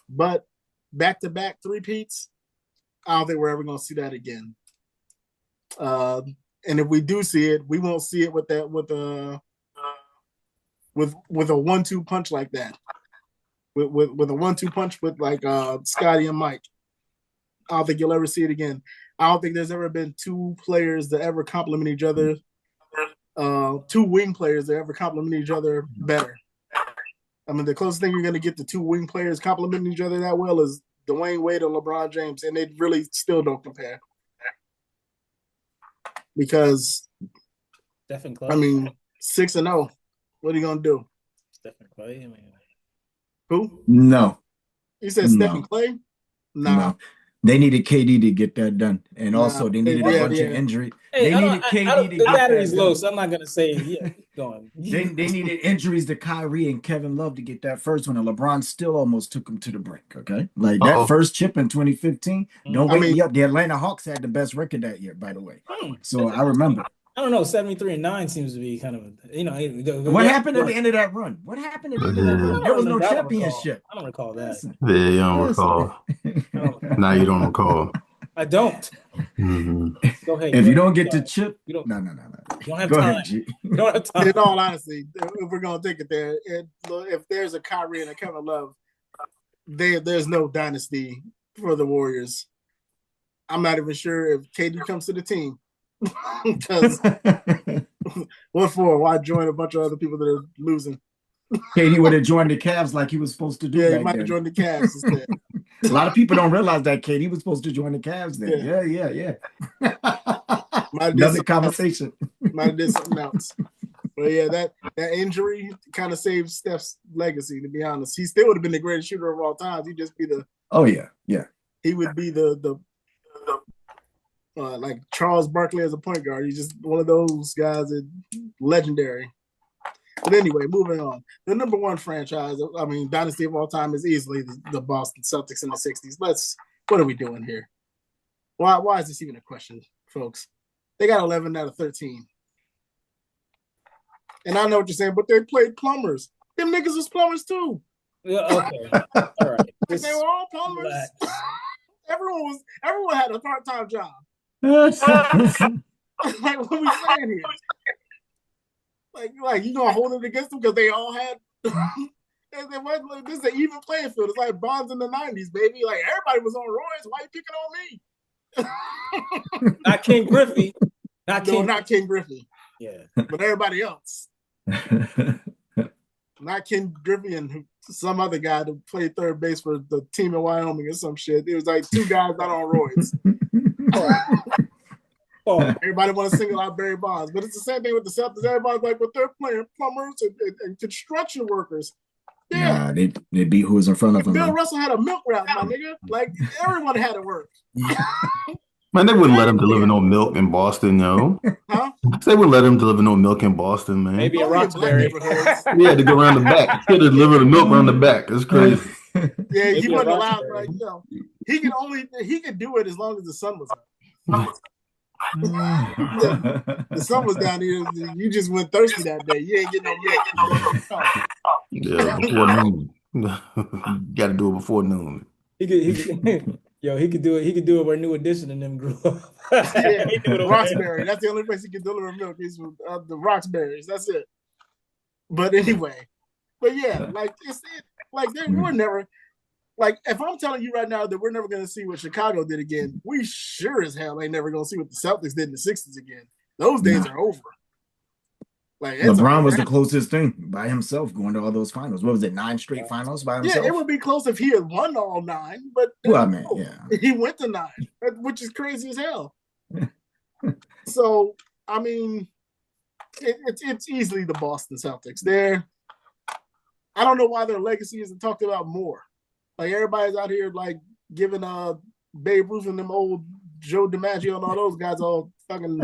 But back-to-back three-peats, I don't think we're ever going to see that again. And if we do see it, we won't see it with a 1-2 punch like that. With a 1-2 punch with like Scotty and Mike. I don't think you'll ever see it again. I don't think there's ever been two players that ever complement each other. Two wing players that ever complement each other better. I mean, the closest thing you're going to get to two wing players complimenting each other that well is Dwayne Wade and LeBron James, and they really still don't compare. Because, Stephen Clay. I mean, 6-0. What are you going to do? Stephen Clay. I mean, who? No. You said Stephen Clay? No. They needed KD to get that done. And also they needed a bunch of injury. Hey, they needed KD to get the battery's that low, done. so I'm not going to say, keep going. They needed injuries to Kyrie and Kevin Love to get that first one, and LeBron still almost took them to the brink, okay? Like that first chip in 2015, don't wake me up. The Atlanta Hawks had the best record that year, by the way. So I remember. I don't know, 73-9 seems to be kind of, what happened at the end of that run? What happened at the end of that run? There was no championship. I don't recall that. Yeah, you don't recall. Now you don't recall. I don't. Go ahead. If you don't get the chip, no. You don't have time. You don't have time. In all honesty, if we're gonna take it there, if there's a Kyrie and a Kevin Love, there's no dynasty for the Warriors. I'm not even sure if KD comes to the team. Because what for? Why join a bunch of other people that are losing? KD would have joined the Cavs like he was supposed to do. Yeah, he might have joined the Cavs instead. A lot of people don't realize that KD was supposed to join the Cavs then. Yeah. Another conversation. Might have did something else. But yeah, that injury kind of saved Steph's legacy, to be honest. He still would have been the greatest shooter of all time. He'd just be the he would be the like Charles Barkley as a point guard. He's just one of those guys that legendary. But anyway, moving on. The number one franchise, I mean, dynasty of all time is easily the Boston Celtics in the 60s. What are we doing here? Why is this even a question, folks? They got 11 out of 13. And I know what you're saying, but they played plumbers. Them niggas was plumbers too. Yeah, okay. All right. They were all plumbers. Everyone had a part-time job. Like, what are we saying here? Like you gonna hold it against them because they all had This is an even playing field. It's like Bonds in the 90s, baby. Like everybody was on roids. Why you picking on me? Not King Griffey. Not King Griffey. Yeah. But everybody else. Not Ken Griffey and some other guy that played third base for the team in Wyoming or some shit. It was like two guys not on roids. Everybody want to single out Barry Bonds, but it's the same thing with the Celtics. Everybody's like, but they're playing plumbers and construction workers. Yeah, nah, they beat who was in front of them. Bill Russell had a milk route, my nigga. Like everyone had to work. Man, they wouldn't let him deliver no milk in Boston, no. Huh? They wouldn't let him deliver no milk in Boston, man. Maybe in Roxbury. He had to go around the back. He had to deliver the milk around the back. That's crazy. Yeah, he wasn't allowed. Like, you know, he could do it as long as the sun was up. The sun was down here. You just went thirsty that day. You ain't getting no milk. Yeah, before noon. Got to do it before noon. He could do it. He could do it where New Edition and them grew up. Yeah, Roxbury. That's the only place he can deliver milk. Is the Roxbury's. That's it. But anyway, yeah, like we're never. Like, if I'm telling you right now that we're never going to see what Chicago did again, we sure as hell ain't never going to see what the Celtics did in the 60s again. Those days are over. Like, LeBron was the closest thing by himself going to all those finals. What was it, 9 straight finals by himself? Yeah, it would be close if he had won all 9, but he went to 9, which is crazy as hell. So, I mean, it's easily the Boston Celtics. I don't know why their legacy isn't talked about more. Like everybody's out here like giving Babe Ruth and them old Joe DiMaggio and all those guys all fucking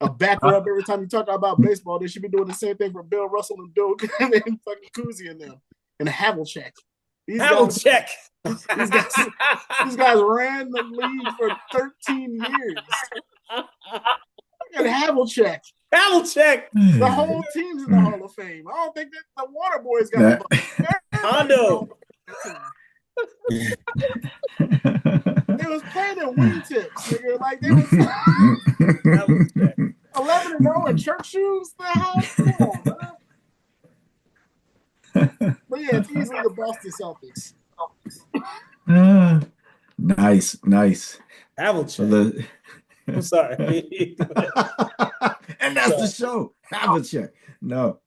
a back rub every time you talk about baseball. They should be doing the same thing for Bill Russell and Bill and fucking Cousy and them and Havlicek. These guys ran the league for 13 years. And Havlicek. The whole team's in the Hall of Fame. I don't think that the Water Boys got Hondo. They was playing in wingtips, nigga. Like they was 11-0 in church shoes. The hell? But yeah, it's easily the Boston Celtics. Nice. Havlicek. I'm sorry. And that's the show. Havlicek. No.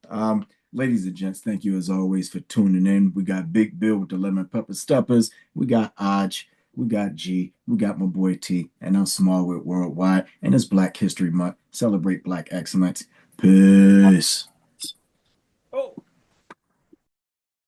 Ladies and gents, thank you as always for tuning in. We got Big Bill with the Lemon Pepper Steppers. We got Aj. We got G. We got my boy T. And I'm Smallwood Worldwide. And it's Black History Month. Celebrate Black excellence. Peace.